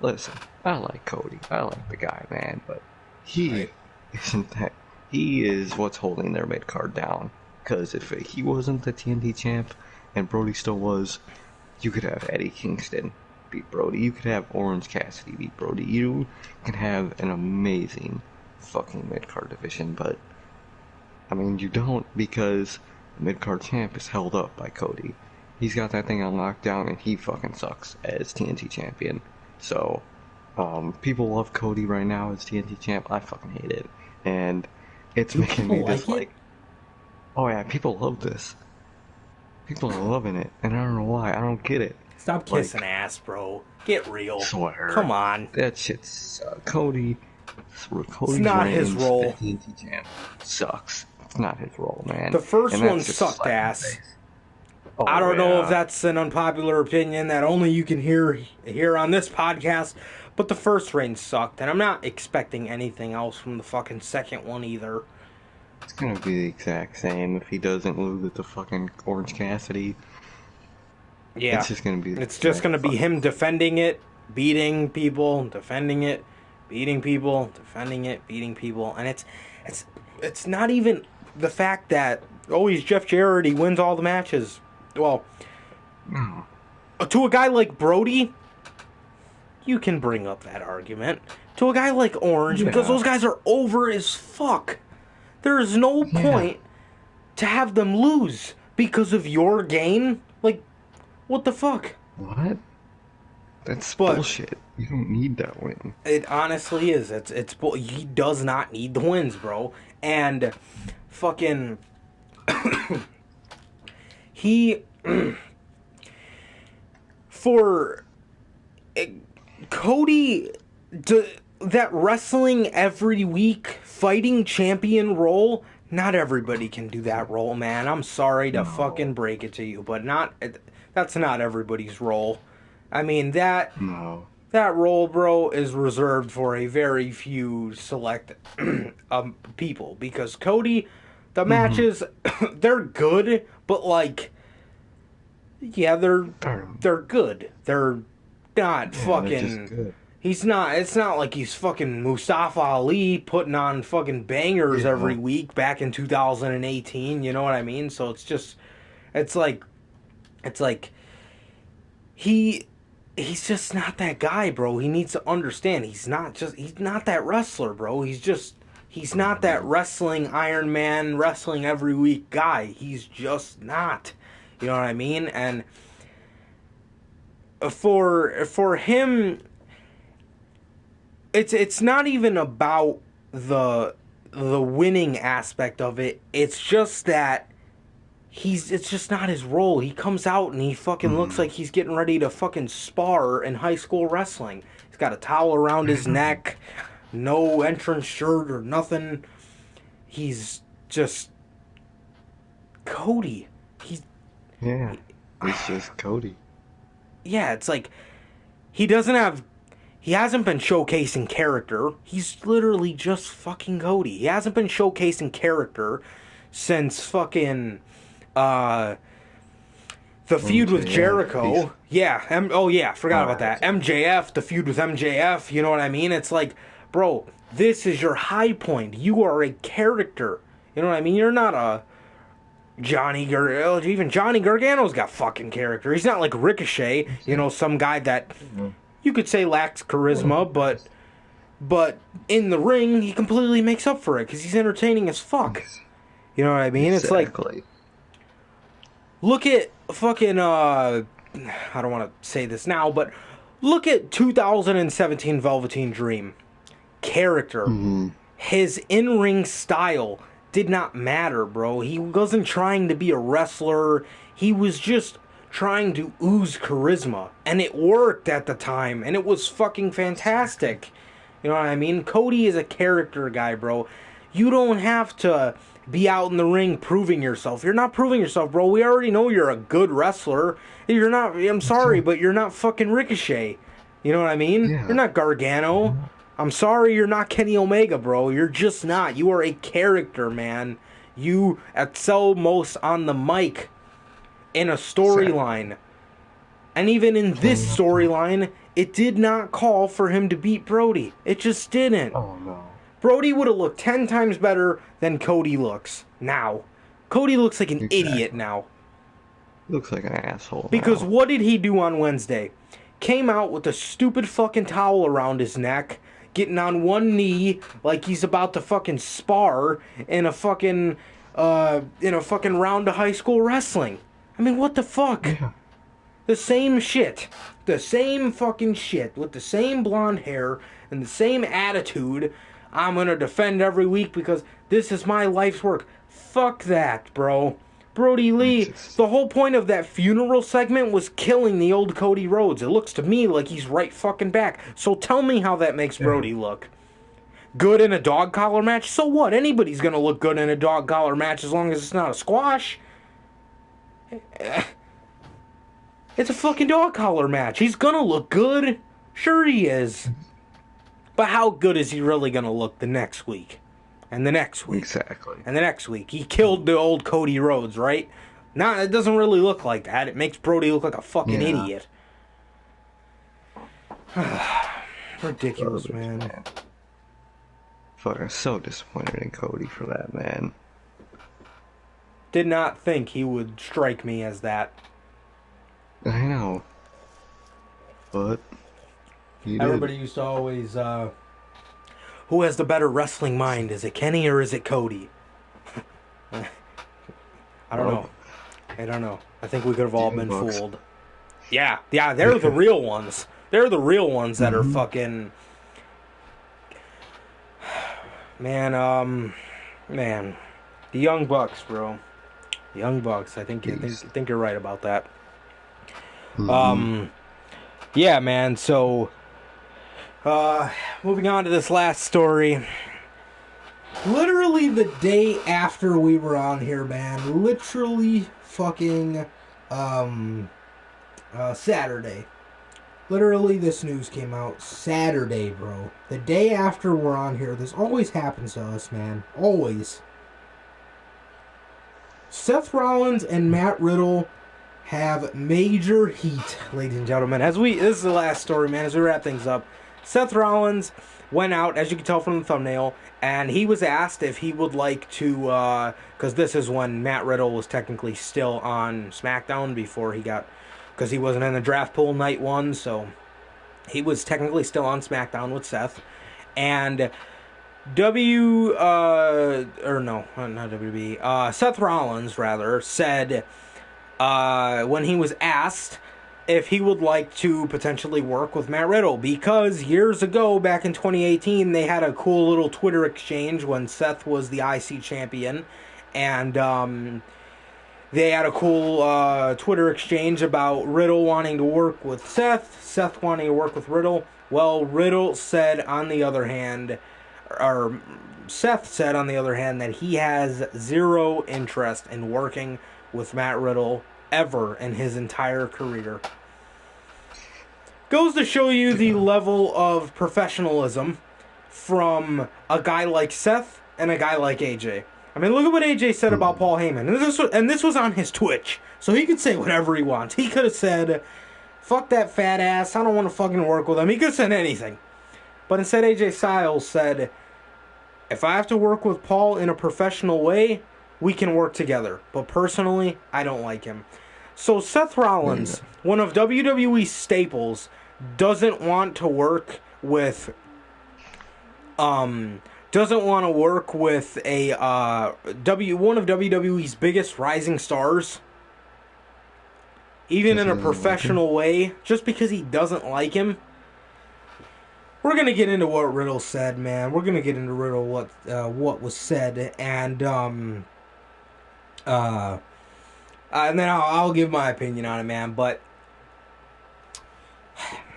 listen, I like Cody. I like the guy, man. But he isn't that. He is what's holding their mid card down. Because if he wasn't the TNT champ and Brody still was, you could have Eddie Kingston beat Brody. You could have Orange Cassidy beat Brody. You can have an amazing fucking mid card division. But I mean, you don't, because the mid card champ is held up by Cody. He's got that thing on lockdown, and he fucking sucks as TNT champion. So, people love Cody right now as TNT champ. I fucking hate it. And it's making me just like, oh yeah, people love this. People are loving it, and I don't know why. I don't get it. Stop kissing ass, bro. Get real. Swear. Come on. That shit's Cody's it's not his role. TNT champ sucks. It's not his role, man. The first And one that's just sucked slap in the ass. face. Oh, I don't know if yeah. that's an unpopular opinion that only you can hear here on this podcast, but the first reign sucked, and I'm not expecting anything else from the fucking second one either. It's gonna be the exact same if he doesn't lose it to fucking Orange Cassidy. Yeah. It's just gonna be the It's just exact going to be him defending it, beating people, defending it, beating people, defending it, beating people, and it's not even the fact that he's Jeff Jarrett, he wins all the matches. Well, No. to a guy like Brody, you can bring up that argument. To a guy like Orange, because Yeah. those guys are over as fuck. There is no Yeah. point to have them lose because of your gain. Like, what the fuck? What? That's But- bullshit. You don't need that win. It honestly is. He does not need the wins, bro. And fucking he for Cody that wrestling every week fighting champion role. Not everybody can do that role, man. I'm sorry to fucking break it to you, but that's not everybody's role. I mean that. No. That role, bro, is reserved for a very few select people. Because Cody, the matches, they're good, but like, yeah, they're good. They're not They're fucking. just good. He's not. It's not like he's fucking Mustafa Ali putting on fucking bangers every week back in 2018. You know what I mean? So it's like, he's just not that guy, bro. He needs to understand he's not that wrestler, bro. He's not that wrestling Iron Man, wrestling every week guy. He's just not. You know what I mean? And for him, it's not even about the winning aspect of it. It's just that it's just not his role. He comes out and he fucking looks like he's getting ready to fucking spar in high school wrestling. He's got a towel around his neck, no entrance shirt or nothing. He's just Cody. Yeah. It's just Cody. Yeah, it's like he hasn't been showcasing character. He's literally just fucking Cody. He hasn't been showcasing character since fucking the feud with MJF. Jericho. Yeah. Forgot about that. MJF, the feud with MJF. You know what I mean? It's like, bro, this is your high point. You are a character. You know what I mean? You're not a Johnny Gargano. Even Johnny Gargano's got fucking character. He's not like Ricochet. You know, some guy that you could say lacks charisma, but in the ring, he completely makes up for it because he's entertaining as fuck. You know what I mean? Exactly. It's like, look at fucking, I don't want to say this now, but look at 2017 Velveteen Dream. Character. His in-ring style did not matter, bro. He wasn't trying to be a wrestler. He was just trying to ooze charisma. And it worked at the time. And it was fucking fantastic. You know what I mean? Cody is a character guy, bro. You don't have to be out in the ring proving yourself. You're not proving yourself, bro. We already know you're a good wrestler. You're not, I'm sorry, but you're not fucking Ricochet. You know what I mean? Yeah. You're not Gargano. I'm sorry, you're not Kenny Omega, bro. You're just not. You are a character, man. You excel most on the mic in a storyline. And even in this storyline, it did not call for him to beat Brody. It just didn't. Oh, no. Brody would have looked 10 times better than Cody looks now. Cody looks like an idiot now. He looks like an asshole Because now. what did he do on Wednesday? Came out with a stupid fucking towel around his neck, getting on one knee like he's about to fucking spar in a fucking round of high school wrestling. I mean, what the fuck? Yeah. The same shit. The same fucking shit with the same blonde hair and the same attitude. I'm gonna defend every week because this is my life's work. Fuck that, bro. Brody Lee, the whole point of that funeral segment was killing the old Cody Rhodes. It looks to me like he's right fucking back. So tell me how that makes Brody look. good in a dog collar match. So what? Anybody's gonna look good in a dog collar match as long as it's not a squash. It's a fucking dog collar match. He's gonna look good. Sure he is. But how good is he really gonna look the next week? And the next week. Exactly. And the next week. He killed the old Cody Rhodes, right? Nah, it doesn't really look like that. It makes Brody look like a fucking idiot. Ridiculous, man. Fucking so disappointed in Cody for that, man. Did not think he would strike me as that. I know. But he Everybody did. used to always, who has the better wrestling mind? Is it Kenny or is it Cody? I don't know. I don't know. I think we could have all been fooled. Yeah, they're the real ones. They're the real ones that are fucking... Man, the Young Bucks, bro. The Young Bucks. I think you're right about that. Yeah, man. So, moving on to this last story. Literally the day after we were on here, man. Literally fucking Saturday. Literally, this news came out Saturday, bro. The day after we're on here. This always happens to us, man. Always. Seth Rollins and Matt Riddle have major heat, ladies and gentlemen. This is the last story, man, as we wrap things up. Seth Rollins went out, as you can tell from the thumbnail, and he was asked if he would like to, because this is when Matt Riddle was technically still on SmackDown before he got... Because he wasn't in the draft pool night one, so he was technically still on SmackDown with Seth. And Seth Rollins, rather, said when he was asked if he would like to potentially work with Matt Riddle. Because years ago, back in 2018, they had a cool little Twitter exchange when Seth was the IC champion. And they had a cool Twitter exchange about Riddle wanting to work with Seth, Seth wanting to work with Riddle. Well, Riddle said on the other hand, or Seth said on the other hand, that he has zero interest in working with Matt Riddle ever in his entire career. Goes to show you the level of professionalism from a guy like Seth and a guy like AJ. I mean, look at what AJ said about Paul Heyman. And this was on his Twitch. So he could say whatever he wants. He could have said, fuck that fat ass, I don't want to fucking work with him. He could have said anything. But instead, AJ Styles said, if I have to work with Paul in a professional way, we can work together. But personally, I don't like him. So Seth Rollins, one of WWE's staples, doesn't want to work with... doesn't want to work with one of WWE's biggest rising stars, even in a professional way, just because he doesn't like him. We're going to get into what Riddle said, man. We're going to get into Riddle, what was said, and then I'll give my opinion on it, man. But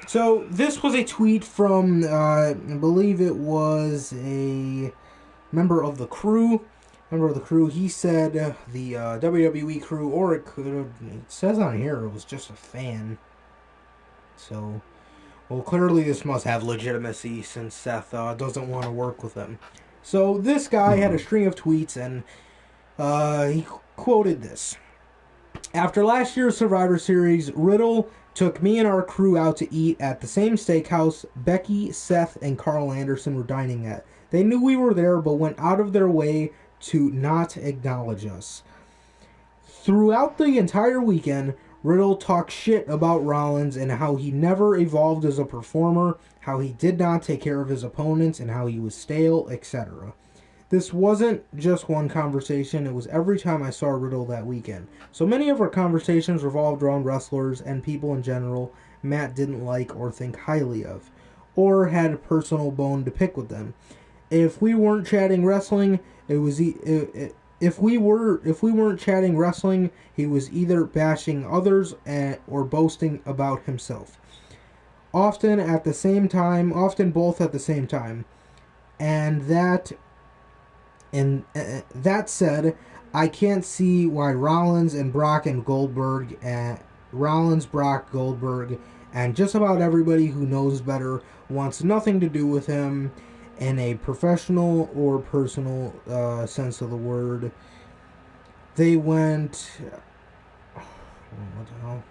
so this was a tweet from, I believe it was a member of the crew. He said the WWE crew, or it says on here it was just a fan. So, well, clearly this must have legitimacy since Seth doesn't want to work with them. So this guy had a string of tweets, and he quoted this. After last year's Survivor Series, Riddle took me and our crew out to eat at the same steakhouse Becky, Seth, and Carl Anderson were dining at. They knew we were there, but went out of their way to not acknowledge us. Throughout the entire weekend, Riddle talked shit about Rollins and how he never evolved as a performer, how he did not take care of his opponents, and how he was stale, etc. This wasn't just one conversation, it was every time I saw Riddle that weekend. So many of our conversations revolved around wrestlers and people in general Matt didn't like or think highly of, or had a personal bone to pick with them. If we weren't chatting wrestling, if we weren't chatting wrestling, he was either bashing others or boasting about himself. Often both at the same time. And that said, I can't see why Rollins and Brock and Goldberg and Rollins, Brock, Goldberg, and just about everybody who knows better wants nothing to do with him in a professional or personal sense of the word. They went. What the hell?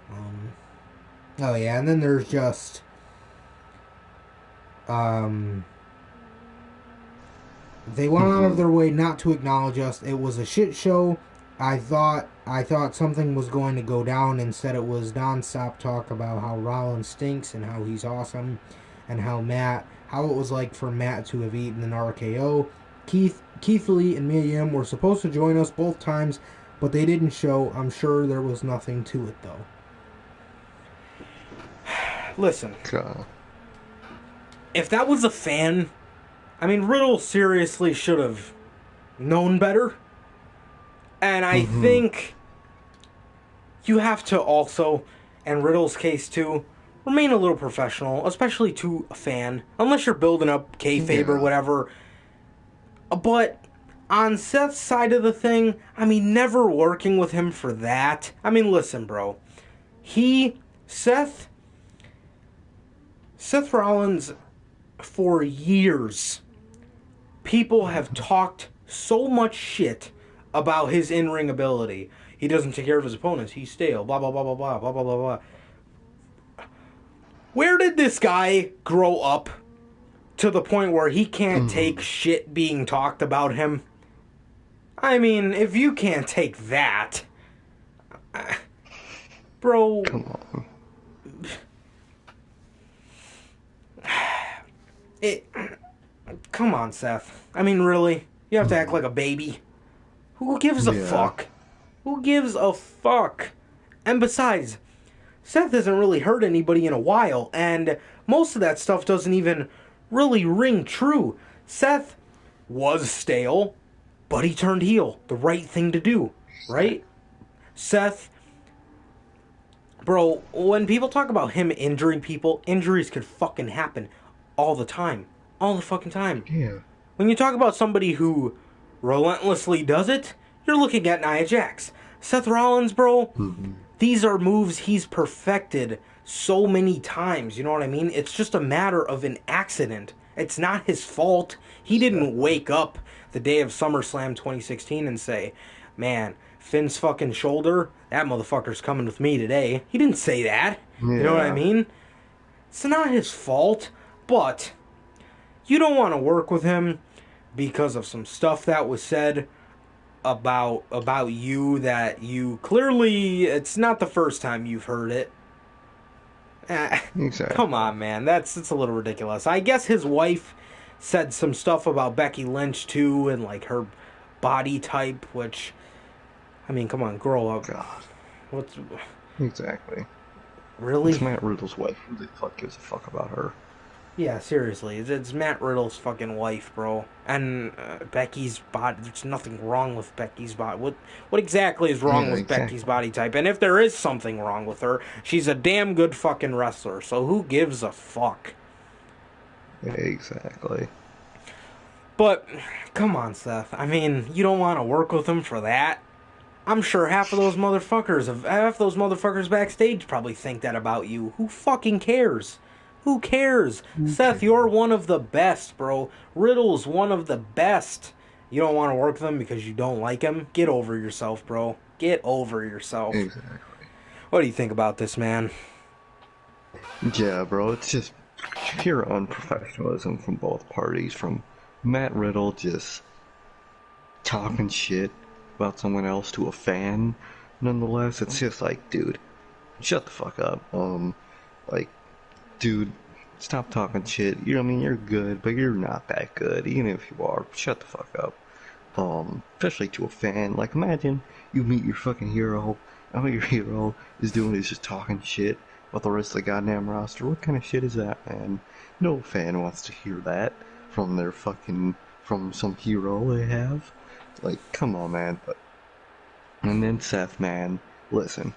Oh yeah, and then there's just they went out of their way not to acknowledge us. It was a shit show. I thought something was going to go down. Instead, it was nonstop talk about how Rollins stinks and how he's awesome, and how it was like for Matt to have eaten an RKO. Keith Lee and Mia Yim were supposed to join us both times, but they didn't show. I'm sure there was nothing to it though. Listen, if that was a fan, I mean, Riddle seriously should have known better. And I think you have to also, and Riddle's case too, remain a little professional, especially to a fan, unless you're building up kayfabe or whatever. But on Seth's side of the thing, I mean, never working with him for that. I mean, listen, bro. Seth Rollins, for years, people have talked so much shit about his in-ring ability. He doesn't take care of his opponents. He's stale. Blah, blah, blah, blah, blah, blah, blah, blah, blah. Where did this guy grow up to the point where he can't take shit being talked about him? I mean, if you can't take that, bro. Come on. Come on, Seth. I mean, really? You have to act like a baby? Who gives a fuck? Who gives a fuck? And besides, Seth hasn't really hurt anybody in a while, and most of that stuff doesn't even really ring true. Seth was stale, but he turned heel. The right thing to do, right? Seth, bro, when people talk about him injuring people, injuries could fucking happen all the time. All the fucking time. Yeah. When you talk about somebody who relentlessly does it, you're looking at Nia Jax. Seth Rollins, bro, these are moves he's perfected so many times, you know what I mean? It's just a matter of an accident. It's not his fault. He didn't wake up the day of SummerSlam 2016 and say, man, Finn's fucking shoulder, that motherfucker's coming with me today. He didn't say that. Yeah. You know what I mean? It's not his fault, but you don't want to work with him because of some stuff that was said about you that you clearly, it's not the first time you've heard it. Exactly. Come on, man. It's a little ridiculous. I guess his wife said some stuff about Becky Lynch too, and like her body type, which, I mean, come on, grow up. God. Exactly. Really? It's Matt Riddle's wife. Who the fuck gives a fuck about her? Yeah, seriously. It's Matt Riddle's fucking wife, bro. And Becky's body. There's nothing wrong with Becky's body. What exactly is wrong with Becky's body type? And if there is something wrong with her, she's a damn good fucking wrestler. So who gives a fuck? Exactly. But, come on, Seth. I mean, you don't want to work with him for that? I'm sure half those motherfuckers backstage probably think that about you. Who fucking cares? Who cares? Seth, you're one of the best, bro. Riddle's one of the best. You don't want to work with him because you don't like him? Get over yourself, bro. Get over yourself. Exactly. What do you think about this, man? Yeah, bro, it's just pure unprofessionalism from both parties. From Matt Riddle just talking shit about someone else to a fan, nonetheless. It's just like, dude, shut the fuck up. Dude, stop talking shit. You know what I mean? You're good, but you're not that good. Even if you are, shut the fuck up. Especially to a fan. Like, imagine you meet your fucking hero, and what your hero is doing is just talking shit about the rest of the goddamn roster. What kind of shit is that, man? No fan wants to hear that from from some hero they have. Like, come on, man. And then Seth, man, listen.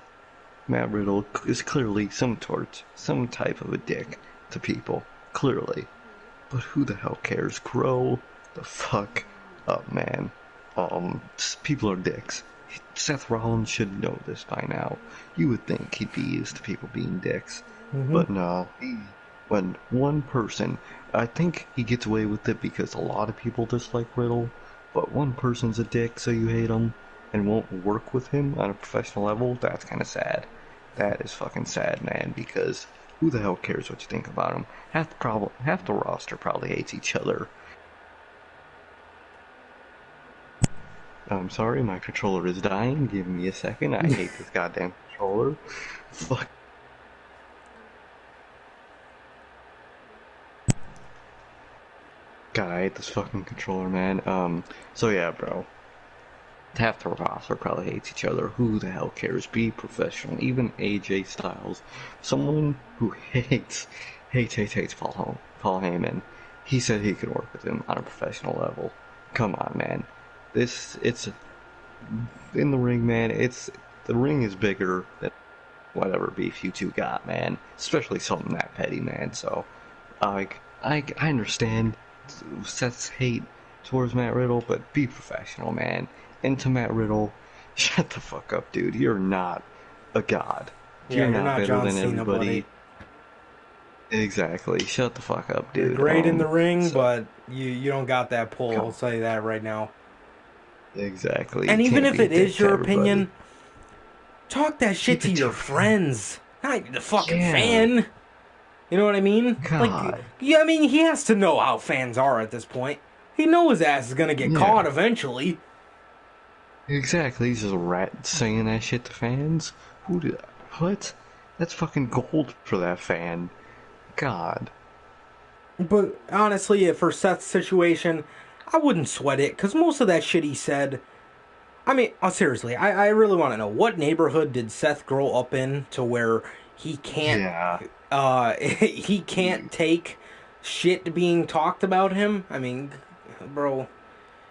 Matt Riddle is clearly some type of a dick to people. Clearly. But who the hell cares? Grow the fuck up, man. People are dicks. Seth Rollins should know this by now. You would think he'd be used to people being dicks. Mm-hmm. But no, when one person, I think he gets away with it because a lot of people dislike Riddle, but one person's a dick so you hate him and won't work with him on a professional level, that's kind of sad. That is fucking sad, man, because who the hell cares what you think about him? Half the roster probably hates each other. I'm sorry, my controller is dying. Give me a second. I hate this goddamn controller. Fuck. God, I hate this fucking controller, man. So yeah, bro. Half the roster probably hates each other. Who the hell cares? Be professional. Even AJ Styles, someone who hates Paul Heyman. He said he could work with him on a professional level. Come on, man. It's in the ring, man. The ring is bigger than whatever beef you two got, man. Especially something that petty, man. So, I understand Seth's hate towards Matt Riddle, but be professional, man. And to Matt Riddle, shut the fuck up, dude. You're not a god. Yeah, you're not better John than Cena, everybody. buddy. Exactly. Shut the fuck up, dude. You're great in the ring, but you don't got that pull. I'll tell you that right now. Exactly. And even if it is your everybody. opinion, talk that shit to your friends, not the fucking fan. You know what I mean? God. Like, yeah, I mean, he has to know how fans are at this point. He knows his ass is gonna get caught eventually. Exactly. He's just a rat saying that shit to fans. What? That's fucking gold for that fan. God. But honestly, for Seth's situation, I wouldn't sweat it, because most of that shit he said... I mean, seriously, I really want to know, what neighborhood did Seth grow up in to where he can't... he can't take shit being talked about him? I mean, bro,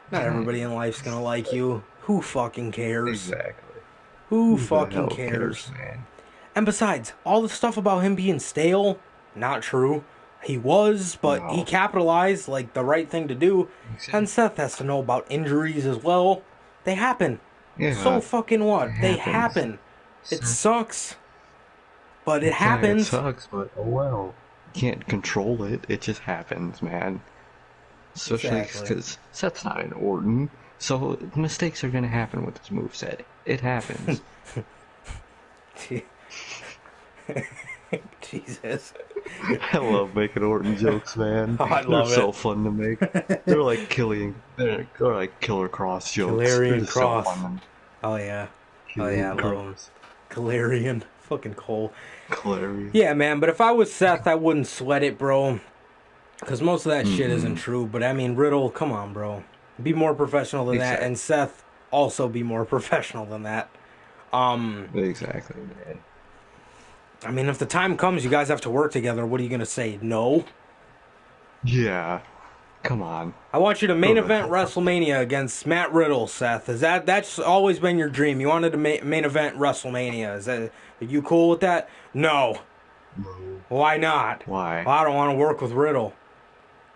not everybody in life's gonna like you. Who fucking cares? Exactly. Who fucking cares? Man? And besides, all the stuff about him being stale, not true. He was, but he capitalized like the right thing to do. Exactly. And Seth has to know about injuries as well. They happen. Yeah, so fucking what? They happen. It sucks. But it happens. It sucks, but oh well. You can't control it. It just happens, man. Especially because Seth's not an Orton. So mistakes are going to happen with his moveset. It happens. Jesus. I love making Orton jokes, man. Oh, I love They're so fun to make. They're like they're like Killer Cross jokes. Kalarian Cross. So oh yeah. I love him. Kalarian. Fucking Cole. Kalarian. Yeah, man, but if I was Seth, I wouldn't sweat it, bro. Because most of that shit isn't true. But I mean, Riddle, come on, bro. Be more professional than that. And Seth, also be more professional than that. Exactly, man. I mean, if the time comes, you guys have to work together. What are you gonna say? No? Yeah. Come on. I want you to main event WrestleMania against Matt Riddle, Seth. That's always been your dream? You wanted to main event WrestleMania. Are you cool with that? No. Why not? Why? Well, I don't want to work with Riddle.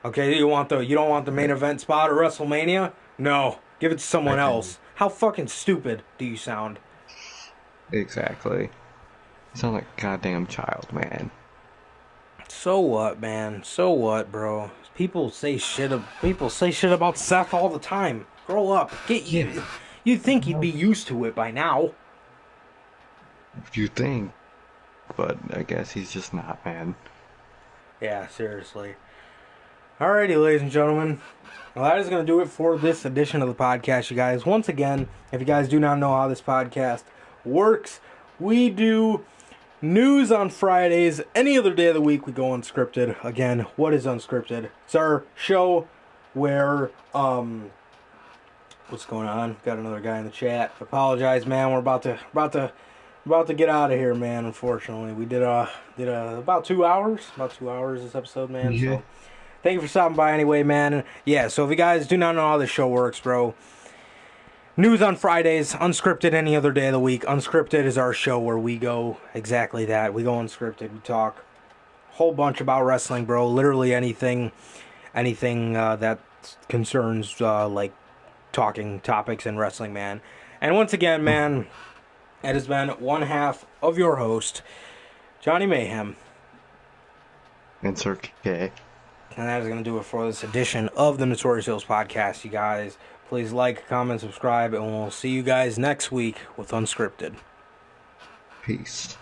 Okay, you don't want the main event spot at WrestleMania? No. Give it to someone else. How fucking stupid do you sound? Exactly. You sound like a goddamn child, man. So what, man? So what, bro? People say shit about Seth all the time. Grow up. You'd think he'd be used to it by now. You think, but I guess he's just not, man. Yeah, seriously. Alrighty, ladies and gentlemen. Well, that is going to do it for this edition of the podcast, you guys. Once again, if you guys do not know how this podcast works, we do news on Fridays. Any other day of the week, we go unscripted. Again, what is unscripted? It's our show where, what's going on? Got another guy in the chat. Apologize, man. We're about to get out of here, man. Unfortunately, we did about 2 hours. About 2 hours this episode, man. Yeah. So, thank you for stopping by anyway, man. Yeah. So if you guys do not know how this show works, bro. News on Fridays, unscripted any other day of the week. Unscripted is our show where we go exactly that. We go unscripted. We talk a whole bunch about wrestling, bro. Literally anything. anything that concerns like talking topics in wrestling, man. And once again, man, it has been one half of your host, Johnny Mayhem. And Sir K. And that is going to do it for this edition of the Notorious Hills podcast, you guys. Please like, comment, subscribe, and we'll see you guys next week with Unscripted. Peace.